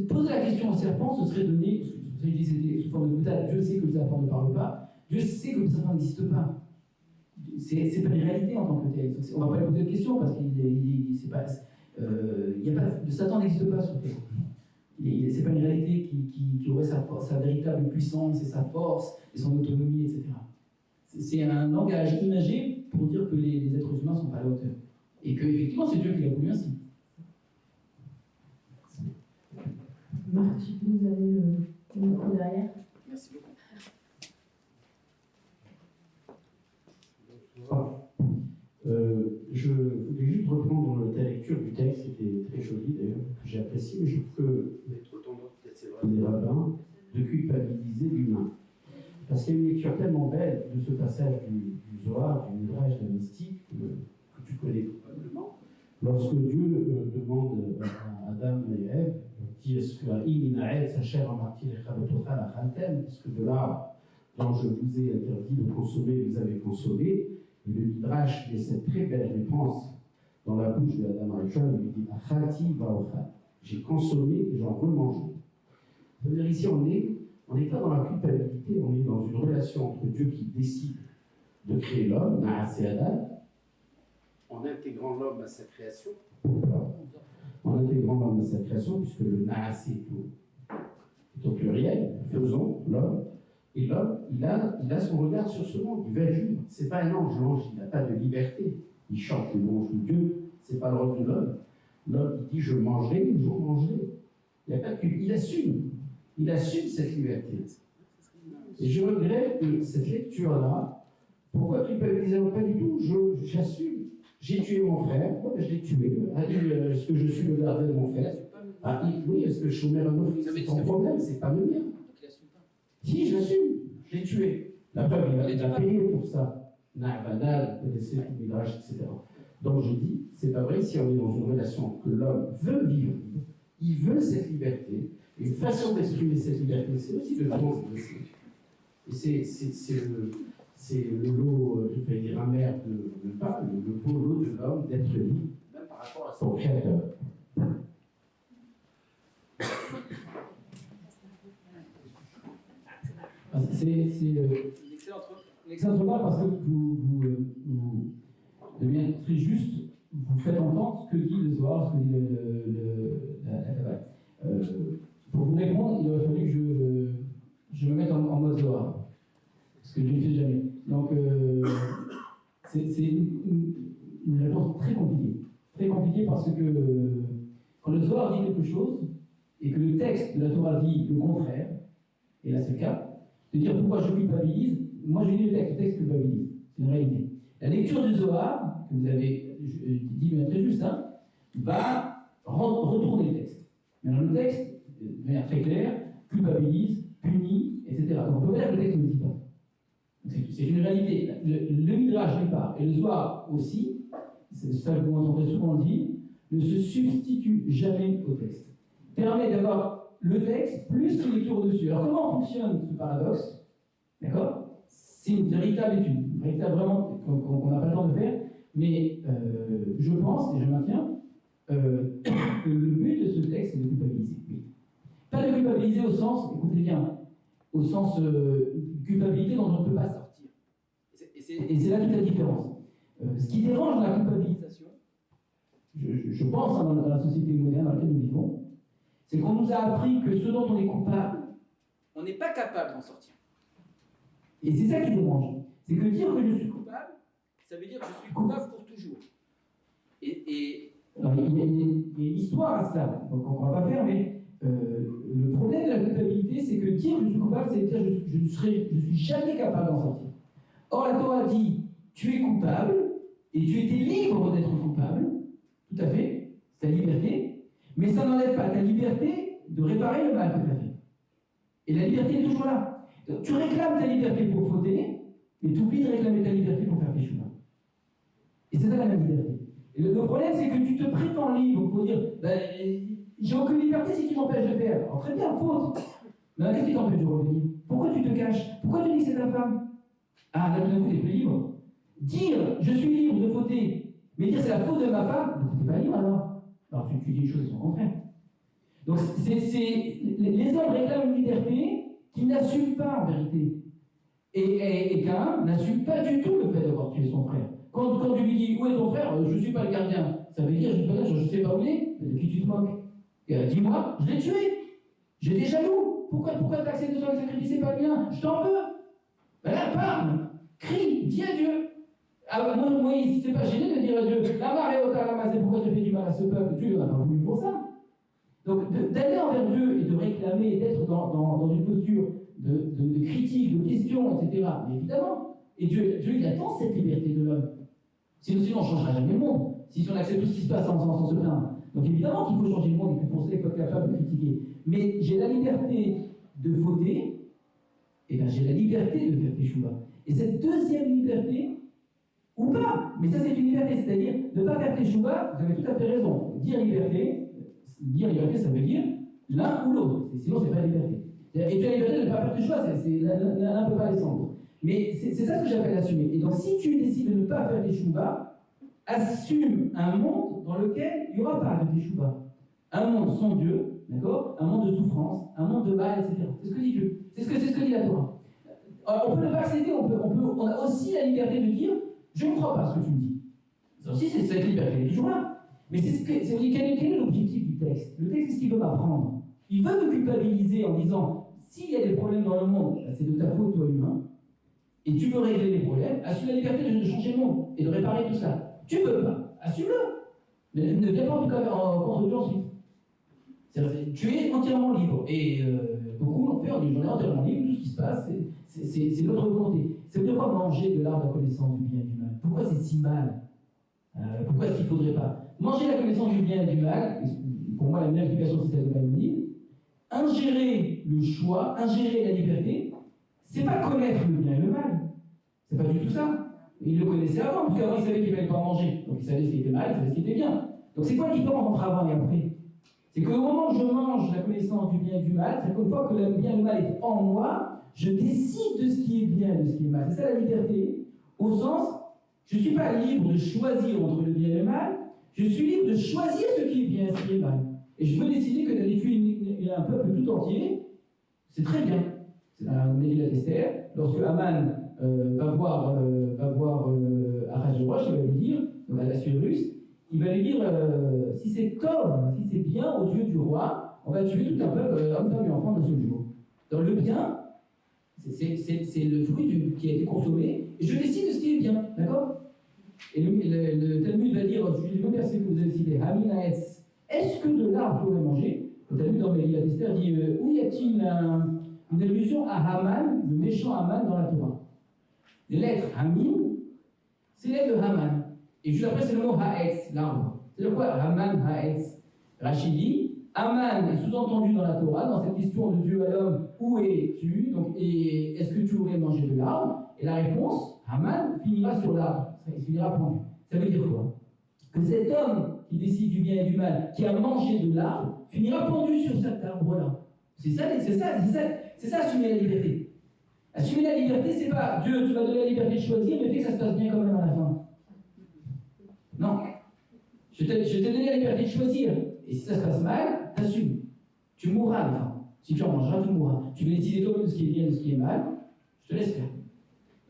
Speaker 4: poser la question au serpent, ce serait donner, je dis c'était sous forme de boutade, Dieu sait que le serpent ne parle pas, Dieu sait que le serpent n'existe pas. C'est pas une réalité en tant que tel. On ne va pas lui poser de questions parce qu'il n'y a pas de Satan n'existe pas sur terre. C'est pas une réalité qui aurait sa véritable puissance et sa force et son autonomie, etc. C'est un langage imagé pour dire que les êtres humains ne sont pas à la hauteur. Et qu'effectivement, c'est Dieu qui l'a voulu ainsi.
Speaker 1: Marc, vous avez le micro derrière.
Speaker 4: Merci beaucoup.
Speaker 7: Je voulais juste reprendre ta lecture du texte, qui était très joli d'ailleurs, que j'ai apprécié, mais je trouve que des rabbins de culpabiliser l'humain. Parce qu'il y a une lecture tellement belle de ce passage du Zohar, du Midrash, de la mystique, que tu connais probablement, Lorsque Dieu demande à Adam et Ève, dit est-ce que de l'arbre dont je vous ai interdit de consommer, vous avez consommé, et le Midrash met cette très belle réponse dans la bouche de Adam et Ève, il dit Achati va'ochal. J'ai consommé et j'en remangerai. C'est-à-dire ici, on n'est pas dans la culpabilité, on est dans une relation entre Dieu qui décide de créer l'homme, Naas et Adam, en intégrant l'homme à sa création, puisque le Naas est au pluriel, faisons l'homme, et l'homme, il a son regard sur ce monde, il veut être libre. C'est pas un ange, l'ange, il n'a pas de liberté, il chante le louange de Dieu, c'est pas le rôle de l'homme. L'homme, il dit je mangerai, je mangerai. Il n'y a pas que il assume cette liberté. Et je regrette que cette lecture-là, pourquoi culpabiliser? Pas du tout, j'assume. J'ai tué mon frère, je l'ai tué. Est-ce que je suis le gardien de mon frère? Oui, est-ce que je soumets un autre? C'est ton problème, c'est pas le mien. Si, j'assume, je l'ai tué. La preuve, il a payé pour ça. Na'banal, vous connaissez le Midrash, etc. Donc je dis, c'est pas vrai si on est dans une relation que l'homme veut vivre, il veut cette liberté. Une façon d'exprimer cette liberté, c'est aussi de transgresser. Et c'est le lot, je vais dire, amer le beau lot de l'homme d'être libre, même par rapport à son créateur.
Speaker 4: C'est une excellente remarque parce que vous de manière très juste, vous faites entendre ce que dit le Zohar, ce que dit la Kabbale. Pour vous répondre, il aurait fallu que je me mette en mode Zohar, ce que je ne fais jamais. Donc, c'est une réponse très compliquée. Très compliquée parce que quand le Zohar dit quelque chose et que le texte de la Torah dit le contraire, et là c'est le cas, de dire pourquoi je culpabilise, moi j'ai lu le texte culpabilise, c'est une réalité. La lecture du Zohar, que vous avez dit bien très juste, hein, va retourner le texte. Maintenant le texte, de manière très claire, culpabilise, punit, etc. Donc on peut dire que le texte ne le dit pas. C'est une réalité. Le Midrash d'une part, et le Zohar aussi, c'est ça que vous entendrez souvent dire, ne se substitue jamais au texte. Permet d'avoir le texte plus une lecture au-dessus. Alors comment fonctionne ce paradoxe? D'accord? C'est une véritable étude, une véritable vraiment qu'on n'a pas le temps de faire, mais je pense et je maintiens que le but de ce texte est de culpabiliser. Oui. Pas de culpabiliser au sens, écoutez bien, au sens culpabilité dont on ne peut pas sortir. Et c'est là toute la différence. Ce qui dérange la culpabilisation, je pense hein, dans la société moderne dans laquelle nous vivons, c'est qu'on nous a appris que ce dont on est coupable, on n'est pas capable d'en sortir. Et c'est ça qui dérange. C'est que dire que je suis coupable, ça veut dire que je suis coupable pour toujours. Alors, il y a une histoire à cela, donc on ne va pas faire, mais le problème de la culpabilité, c'est que dire que je suis coupable, c'est dire que je ne suis jamais capable d'en sortir. Or, la Torah dit, tu es coupable, et tu étais libre d'être coupable, tout à fait, c'est ta liberté, mais ça n'enlève pas ta liberté de réparer le mal que tu as fait. Et la liberté est toujours là. Donc, tu réclames ta liberté pour fauter, mais tu oublies de réclamer ta liberté pour faire tes chemins. Et c'est ça la liberté. Et le problème, c'est que tu te prétends libre pour dire j'ai aucune liberté, c'est qui m'empêche de faire. Alors très bien, faute. Mais qu'est-ce qui t'empêche de revenir? Pourquoi tu te caches? Pourquoi tu dis que c'est ta femme? Ah, là, tout d'un coup, tu n'es plus libre. Dire je suis libre de fauter, mais dire c'est la faute de ma femme, tu n'es pas libre alors. Alors tu dis les choses qui sont contraires. Donc les hommes réclament une liberté qu'ils n'assument pas en vérité. Et Caïn n'assume pas du tout le fait d'avoir tué son frère. Quand tu lui dis où est ton frère, je ne suis pas le gardien, ça veut dire je ne sais pas où il est, de qui tu te moques. Et dis-moi, je l'ai tué. J'étais jaloux. Pourquoi tu acceptes de se sacrifier, c'est pas bien? Je t'en veux. Ben là, parle, crie, dis à Dieu. Ah, Moïse, c'est pas gêné de dire à Dieu, la marée au Tarama, c'est pourquoi tu fais du mal à ce peuple. Dieu n'en a pas voulu pour ça. Donc d'aller envers Dieu et de réclamer, d'être dans une posture de critique, de question, etc. Mais évidemment. Et Dieu, il attend cette liberté de l'homme. Sinon, on ne changera jamais le monde. Si on accepte tout ce qui se passe sans se plaindre. Donc évidemment qu'il faut changer le monde et que pour ça, il faut être capable de critiquer. Mais j'ai la liberté de voter, et bien j'ai la liberté de faire teshuva. Et cette deuxième liberté, Ou pas, mais ça c'est une liberté, c'est-à-dire ne pas faire teshuva, vous avez tout à fait raison. Dire liberté, ça veut dire l'un ou l'autre, sinon c'est pas liberté. Et tu as la liberté de ne pas faire teshuva, l'un ne peut pas descendre. Mais c'est ça que j'appelle assumer. Et donc si tu décides de ne pas faire teshuva, assume un monde dans lequel il n'y aura pas de teshuva. Un monde sans Dieu, d'accord? Un monde de souffrance, un monde de mal, etc. C'est ce que dit Dieu. C'est ce que dit la Torah. On peut ne pas accéder, on a aussi la liberté de dire je ne crois pas à ce que tu me dis. Ça aussi, cette liberté, elle est toujours là. Mais quel est l'objectif du texte? Le texte, qu'est-ce qu'il veut m'apprendre? Il veut me culpabiliser en disant s'il y a des problèmes dans le monde, c'est de ta faute, toi humain, et tu veux régler les problèmes, assume la liberté de changer le monde et de réparer tout ça. Tu ne veux pas, assume-le. Ne viens pas en tout cas contre Dieu ensuite. Tu es entièrement libre. Et beaucoup l'ont fait, on est entièrement libre, tout ce qui se passe, c'est notre volonté. Ça veut dire quoi manger de l'arbre de la connaissance du bien et du mal? Pourquoi c'est si mal? Pourquoi est-ce qu'il ne faudrait pas? Manger la connaissance du bien et du mal, pour moi la meilleure explication c'est celle de Maïmonide, ingérer le choix, ingérer la liberté, c'est pas connaître le bien et le mal. C'est pas du tout ça. Il le connaissait avant, parce qu'avant il savait qu'il ne fallait pas manger. Donc il savait ce qui était mal, il savait ce qui était bien. Donc c'est quoi la différence entre avant et après? C'est qu'au moment où je mange la connaissance du bien et du mal, c'est qu'une fois que le bien et le mal est en moi, je décide de ce qui est bien et de ce qui est mal. C'est ça la liberté, au sens, je ne suis pas libre de choisir entre le bien et le mal, je suis libre de choisir ce qui est bien et ce qui est mal. Et je veux décider que d'aller tuer un peuple tout entier, c'est très bien. C'est un Megillat Esther, lorsque Haman va voir Ahasuerus, il va lui dire, donc à Assuérus, il va lui dire si c'est tov, si c'est bien aux yeux du roi, on va tuer tout un peuple, homme, femme et enfant d'un seul jour. Dans le bien, c'est le fruit qui a été consommé, et je décide de ce qui est bien, d'accord? Et le Talmud va dire, je le verset que vous avez cité, Hamina Etz, est-ce que de l'arbre pourrait manger? Le Talmud dans Megillat Esther dit où y a-t-il une allusion à Haman, le méchant Haman dans la Torah? Les lettres Hamin, c'est les lettres de Haman. Et juste après, c'est le mot Haetz, l'arbre. C'est quoi Haman, Haetz? Rachid dit Haman est sous-entendu dans la Torah, dans cette question de Dieu à l'homme, où es-tu? Donc, et est-ce que tu aurais mangé de l'arbre? Et la réponse, Haman finira sur l'arbre, il finira pendu. Ça veut dire quoi? Que cet homme qui décide du bien et du mal, qui a mangé de l'arbre, finira pendu sur cet arbre-là. C'est ça, assumer la liberté. Assumer la liberté, c'est pas Dieu, tu m'as donné la liberté de choisir, mais fais que ça se passe bien quand même à la fin. Non. Je t'ai donné la liberté de choisir. Et si ça se passe mal, t'assumes. Tu mourras à la fin. Si tu en mangeras, tu mourras. Tu veux décider toi-même de ce qui est bien et de ce qui est mal, je te laisse faire.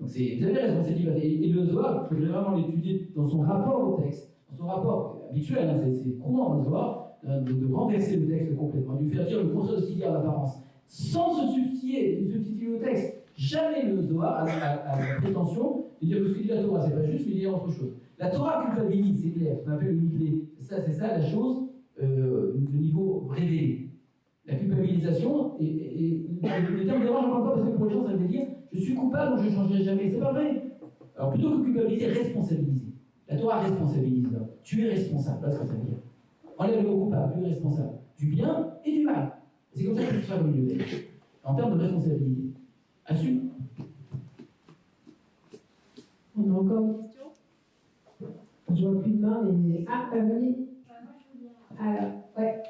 Speaker 4: Donc vous avez raison, cette liberté. Et le Zohar, il faudrait vraiment l'étudier dans son rapport au texte, dans son rapport habituel, hein, c'est courant dans le Zohar, de renverser le texte complètement, de lui faire dire le contraire de ce qu'il dit en apparence, sans se substituer au texte. Jamais le Zohar a la prétention de dire que ce que dit la Torah, c'est pas juste, mais il y a autre chose. La Torah culpabilise, c'est clair, ce qu'on appelle le miglé. C'est ça la chose de niveau révélé. La culpabilisation, et le terme dérange encore une fois parce que pour les gens, ça veut dire je suis coupable, donc je ne changerai jamais. C'est pas vrai. Alors plutôt que culpabiliser, responsabiliser. La Torah responsabilise. Tu es responsable, voilà ce que ça veut dire. Enlève le mot coupable, tu es responsable. Du bien et du mal. C'est comme ça que tu seras comme Dieu. En termes de responsabilité. Assume.
Speaker 1: On a encore une question? Je vois plus de main, mais. Ah, venez. Alors, ouais.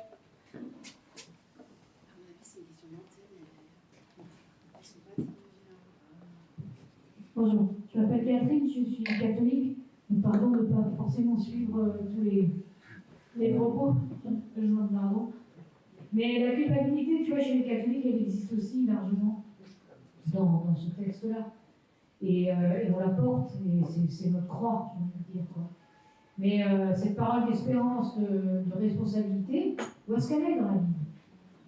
Speaker 1: Bonjour, je m'appelle Catherine, je suis catholique. Pardon de ne pas forcément suivre tous les propos, je m'en pardon. Mais la culpabilité, tu vois, chez les catholiques, elle existe aussi largement dans ce texte-là. Et on la porte, et c'est notre croix, j'ai envie de dire, quoi. Mais cette parole d'espérance, de responsabilité, où est-ce qu'elle est dans la Bible?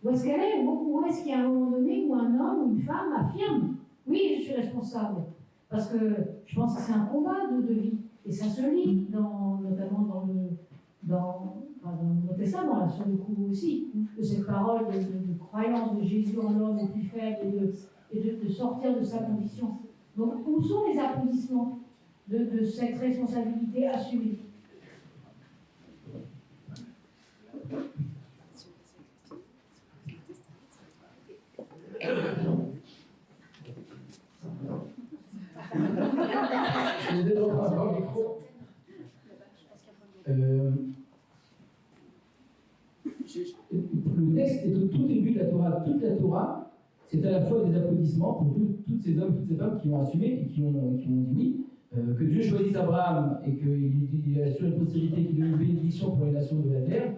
Speaker 1: Où est-ce qu'elle est? Où est-ce qu'il y a un moment donné où un homme ou une femme affirme « Oui, je suis responsable ». Parce que je pense que c'est un combat de vie. Et ça se lit, notamment dans le Nouveau Testament, là, sur le coup aussi, de cette parole de croyance de Jésus en l'homme le plus faible et de sortir de sa condition. Donc, où sont les applaudissements de cette responsabilité assumée?
Speaker 4: le texte est au tout début de la Torah. Toute la Torah, c'est à la fois des applaudissements pour tous ces hommes, toutes ces femmes qui ont assumé et qui ont dit oui. Que Dieu choisisse Abraham et qu'il assure une postérité qui donne une bénédiction pour les nations de la terre,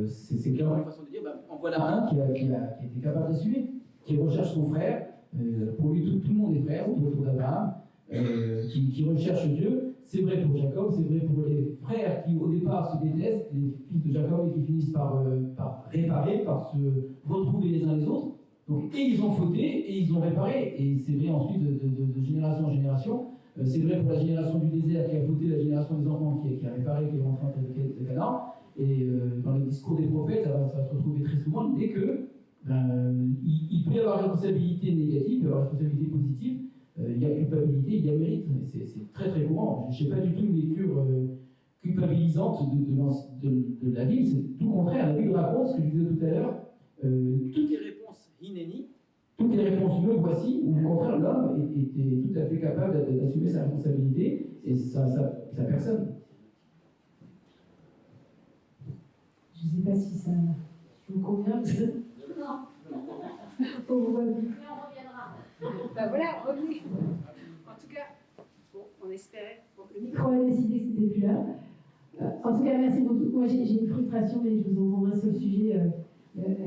Speaker 4: c'est clairement une façon de dire en voilà un qui a été capable d'assumer, qui recherche son frère. Pour lui, tout le monde est frère autour d'Abraham, qui recherche Dieu. C'est vrai pour Jacob, c'est vrai pour les frères qui, au départ, se détestent, les fils de Jacob, et qui finissent par réparer, par se retrouver les uns les autres. Donc, et ils ont fauté, et ils ont réparé. Et c'est vrai ensuite de génération en génération. C'est vrai pour la génération du désert qui a fauté, la génération des enfants qui a réparé, qui est en train de Canaan. Et dans le discours des prophètes, ça va se retrouver très souvent l'idée que il peut y avoir responsabilité négative, il peut y avoir responsabilité positive, il y a culpabilité, il y a mérite. C'est très très courant. Je n'ai pas du tout une lecture culpabilisante de la Bible, c'est tout le contraire. La Bible raconte ce que je disais tout à l'heure, toutes les réponses hineni, toutes les réponses me voici, ou au contraire l'homme était tout à fait capable d'assumer sa responsabilité et sa personne.
Speaker 1: Je ne sais pas si ça vous convient. Non. On reviendra.
Speaker 2: Bah voilà, revenez. En tout cas, bon, on espérait. Bon,
Speaker 1: le micro a décidé que c'était plus là. En tout cas, merci beaucoup. Moi, j'ai une frustration, mais je vous entendrai sur le sujet.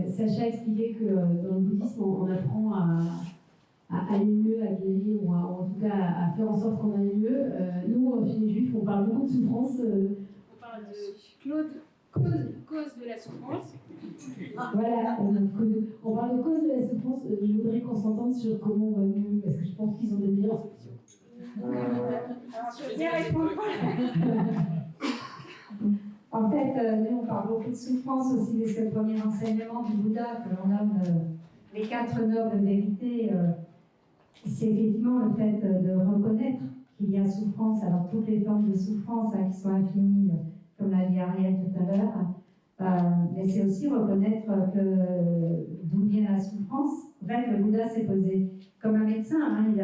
Speaker 1: Sacha expliquait que dans le bouddhisme, on apprend à aller mieux, à guérir, ou en tout cas à faire en sorte qu'on aille mieux. Nous, chez les Juifs, on parle beaucoup de souffrance.
Speaker 2: On parle de cause de la souffrance.
Speaker 1: Voilà, on parle de cause de la souffrance. Je voudrais qu'on s'entende sur comment on va mieux, parce que je pense qu'ils ont des meilleures solutions.
Speaker 2: Je vais répondre.
Speaker 3: En fait, nous, on parle beaucoup de souffrance aussi, parce que le premier enseignement du Bouddha, que l'on nomme les 4 nobles vérités, c'est effectivement le fait de reconnaître qu'il y a souffrance. Alors, toutes les formes de souffrance qui sont infinies, comme l'a dit Ariel tout à l'heure, mais c'est aussi reconnaître d'où vient la souffrance. En fait, le Bouddha s'est posé comme un médecin, hein, il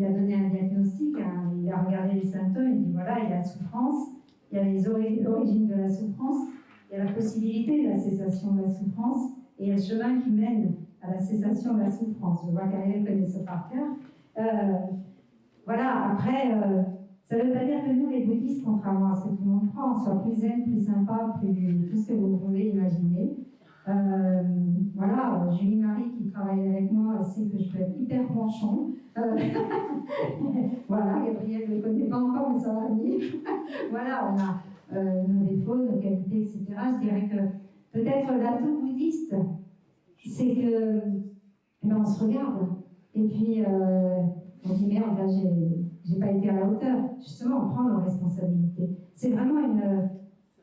Speaker 3: a donné un diagnostic, hein, il a regardé les symptômes, il dit voilà, il y a la souffrance, il y a l'origine de la souffrance, il y a la possibilité de la cessation de la souffrance, et il y a le chemin qui mène à la cessation de la souffrance. Je vois qu'Ariel connaît ça par cœur. Voilà, après, ça ne veut pas dire que nous, les bouddhistes, contrairement à ce que tout le monde croit, on soit plus zen, plus sympa, plus tout ce que vous pouvez imaginer. Voilà, Julie Marie qui travaille avec moi sait que je peux être hyper penchon. Voilà, Gabriel ne le connaît pas encore, mais ça va venir. Voilà, on a nos défauts, nos qualités, etc. Je dirais que peut-être l'atout bouddhiste, c'est que on se regarde et puis on dit merde, là j'ai pas été à la hauteur. Justement, on prend nos responsabilités. C'est vraiment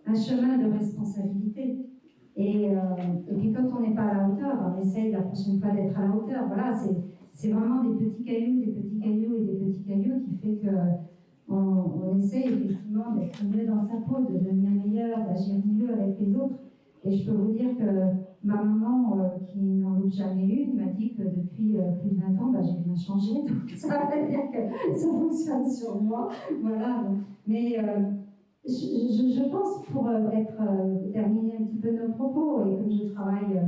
Speaker 3: un chemin de responsabilité. Et puis quand on n'est pas à la hauteur, on essaye la prochaine fois d'être à la hauteur. Voilà, c'est vraiment des petits cailloux qui fait qu'on essaye effectivement d'être mieux dans sa peau, de devenir meilleur, d'agir mieux avec les autres. Et je peux vous dire que ma maman, qui n'en loupe jamais une, m'a dit que depuis plus de 20 ans, j'ai bien changé. Donc ça veut dire que ça fonctionne sur moi. Voilà. Mais je pense, pour terminer un petit peu nos propos, et comme je travaille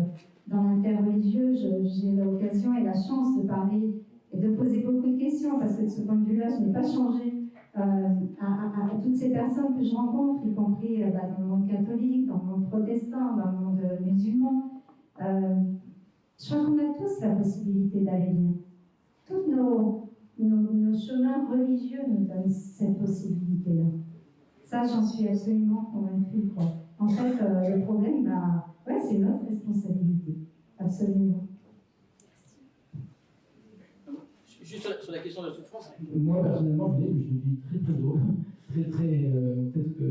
Speaker 3: dans l'interreligieux, j'ai l'occasion et la chance de parler et de poser beaucoup de questions, parce que de ce point de vue-là, je n'ai pas changé à toutes ces personnes que je rencontre, y compris dans le monde catholique, dans le monde protestant, dans le monde musulman. Je crois qu'on a tous la possibilité d'aller bien. Tous nos chemins religieux nous donnent cette possibilité-là. Ça, j'en suis absolument convaincue, quoi. En fait, le problème, c'est notre responsabilité. Absolument.
Speaker 4: Juste sur la question de la souffrance, moi personnellement, je vis très très drôle. Peut-être que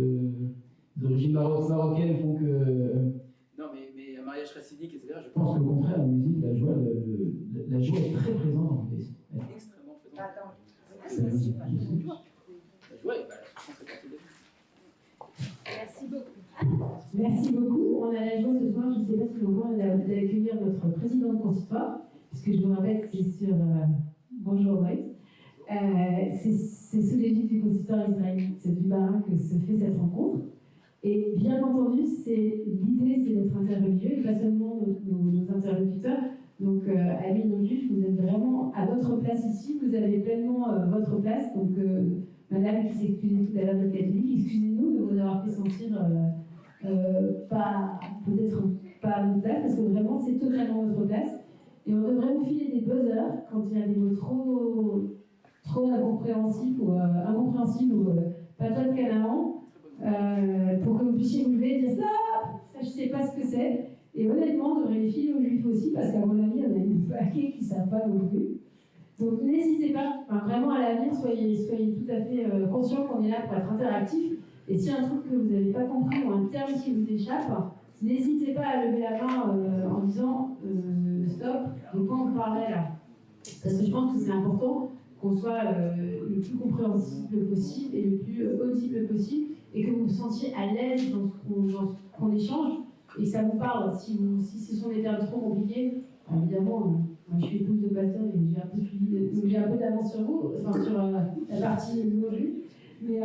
Speaker 4: les origines marocaines font que. Non, mais un mariage chassidique, etc. Je pense qu'au contraire, la musique, la joie est très présente dans le texte. Elle est extrêmement présente. La joie, la souffrance est partie de.
Speaker 2: Merci beaucoup.
Speaker 1: Merci beaucoup. On a la joie ce soir, je ne sais pas si vous voulez, d'accueillir notre président de Consistoire, puisque je vous rappelle que c'est sur. Bonjour Maurice. C'est sous l'égide du Consistoire israélite du Barin que se fait cette rencontre. Et bien entendu, l'idée, c'est d'être interreligieux, et pas seulement nos interlocuteurs. Donc, amis non-juifs, vous êtes vraiment à votre place ici, vous avez pleinement votre place. Donc, madame qui s'excusait tout à l'heure d'être catholique, excusez-nous de vous avoir fait sentir peut-être pas à votre place, parce que vraiment, c'est totalement votre place. Et on devrait vous filer des buzzers quand il y a des mots trop incompréhensibles ou pas toi de Canaan, pour que vous puissiez vous lever et dire ça, je sais pas ce que c'est. Et honnêtement, on devrait les filer aux juifs aussi, parce qu'à mon avis, il y en a une paquet qui ne savent pas non plus. Donc n'hésitez pas, vraiment à l'avenir, soyez tout à fait conscients qu'on est là pour être interactif. Et s'il y a un truc que vous n'avez pas compris ou un terme qui vous échappe, n'hésitez pas à lever la main en disant stop, de quoi on parlait là. Parce que je pense que c'est important qu'on soit le plus compréhensible possible et le plus audible possible, et que vous vous sentiez à l'aise dans ce qu'on échange, et que ça vous parle. Si ce sont des termes trop compliqués, évidemment, moi je suis épouse de pasteur et j'ai un peu d'avance sur vous, enfin sur la partie non-juive, mais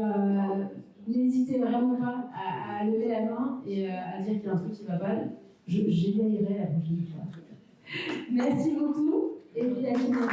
Speaker 1: n'hésitez vraiment pas à lever la main et à dire qu'il y a un truc qui ne va pas. J'éveillerai la prochaine fois. Merci beaucoup, et puis à bientôt.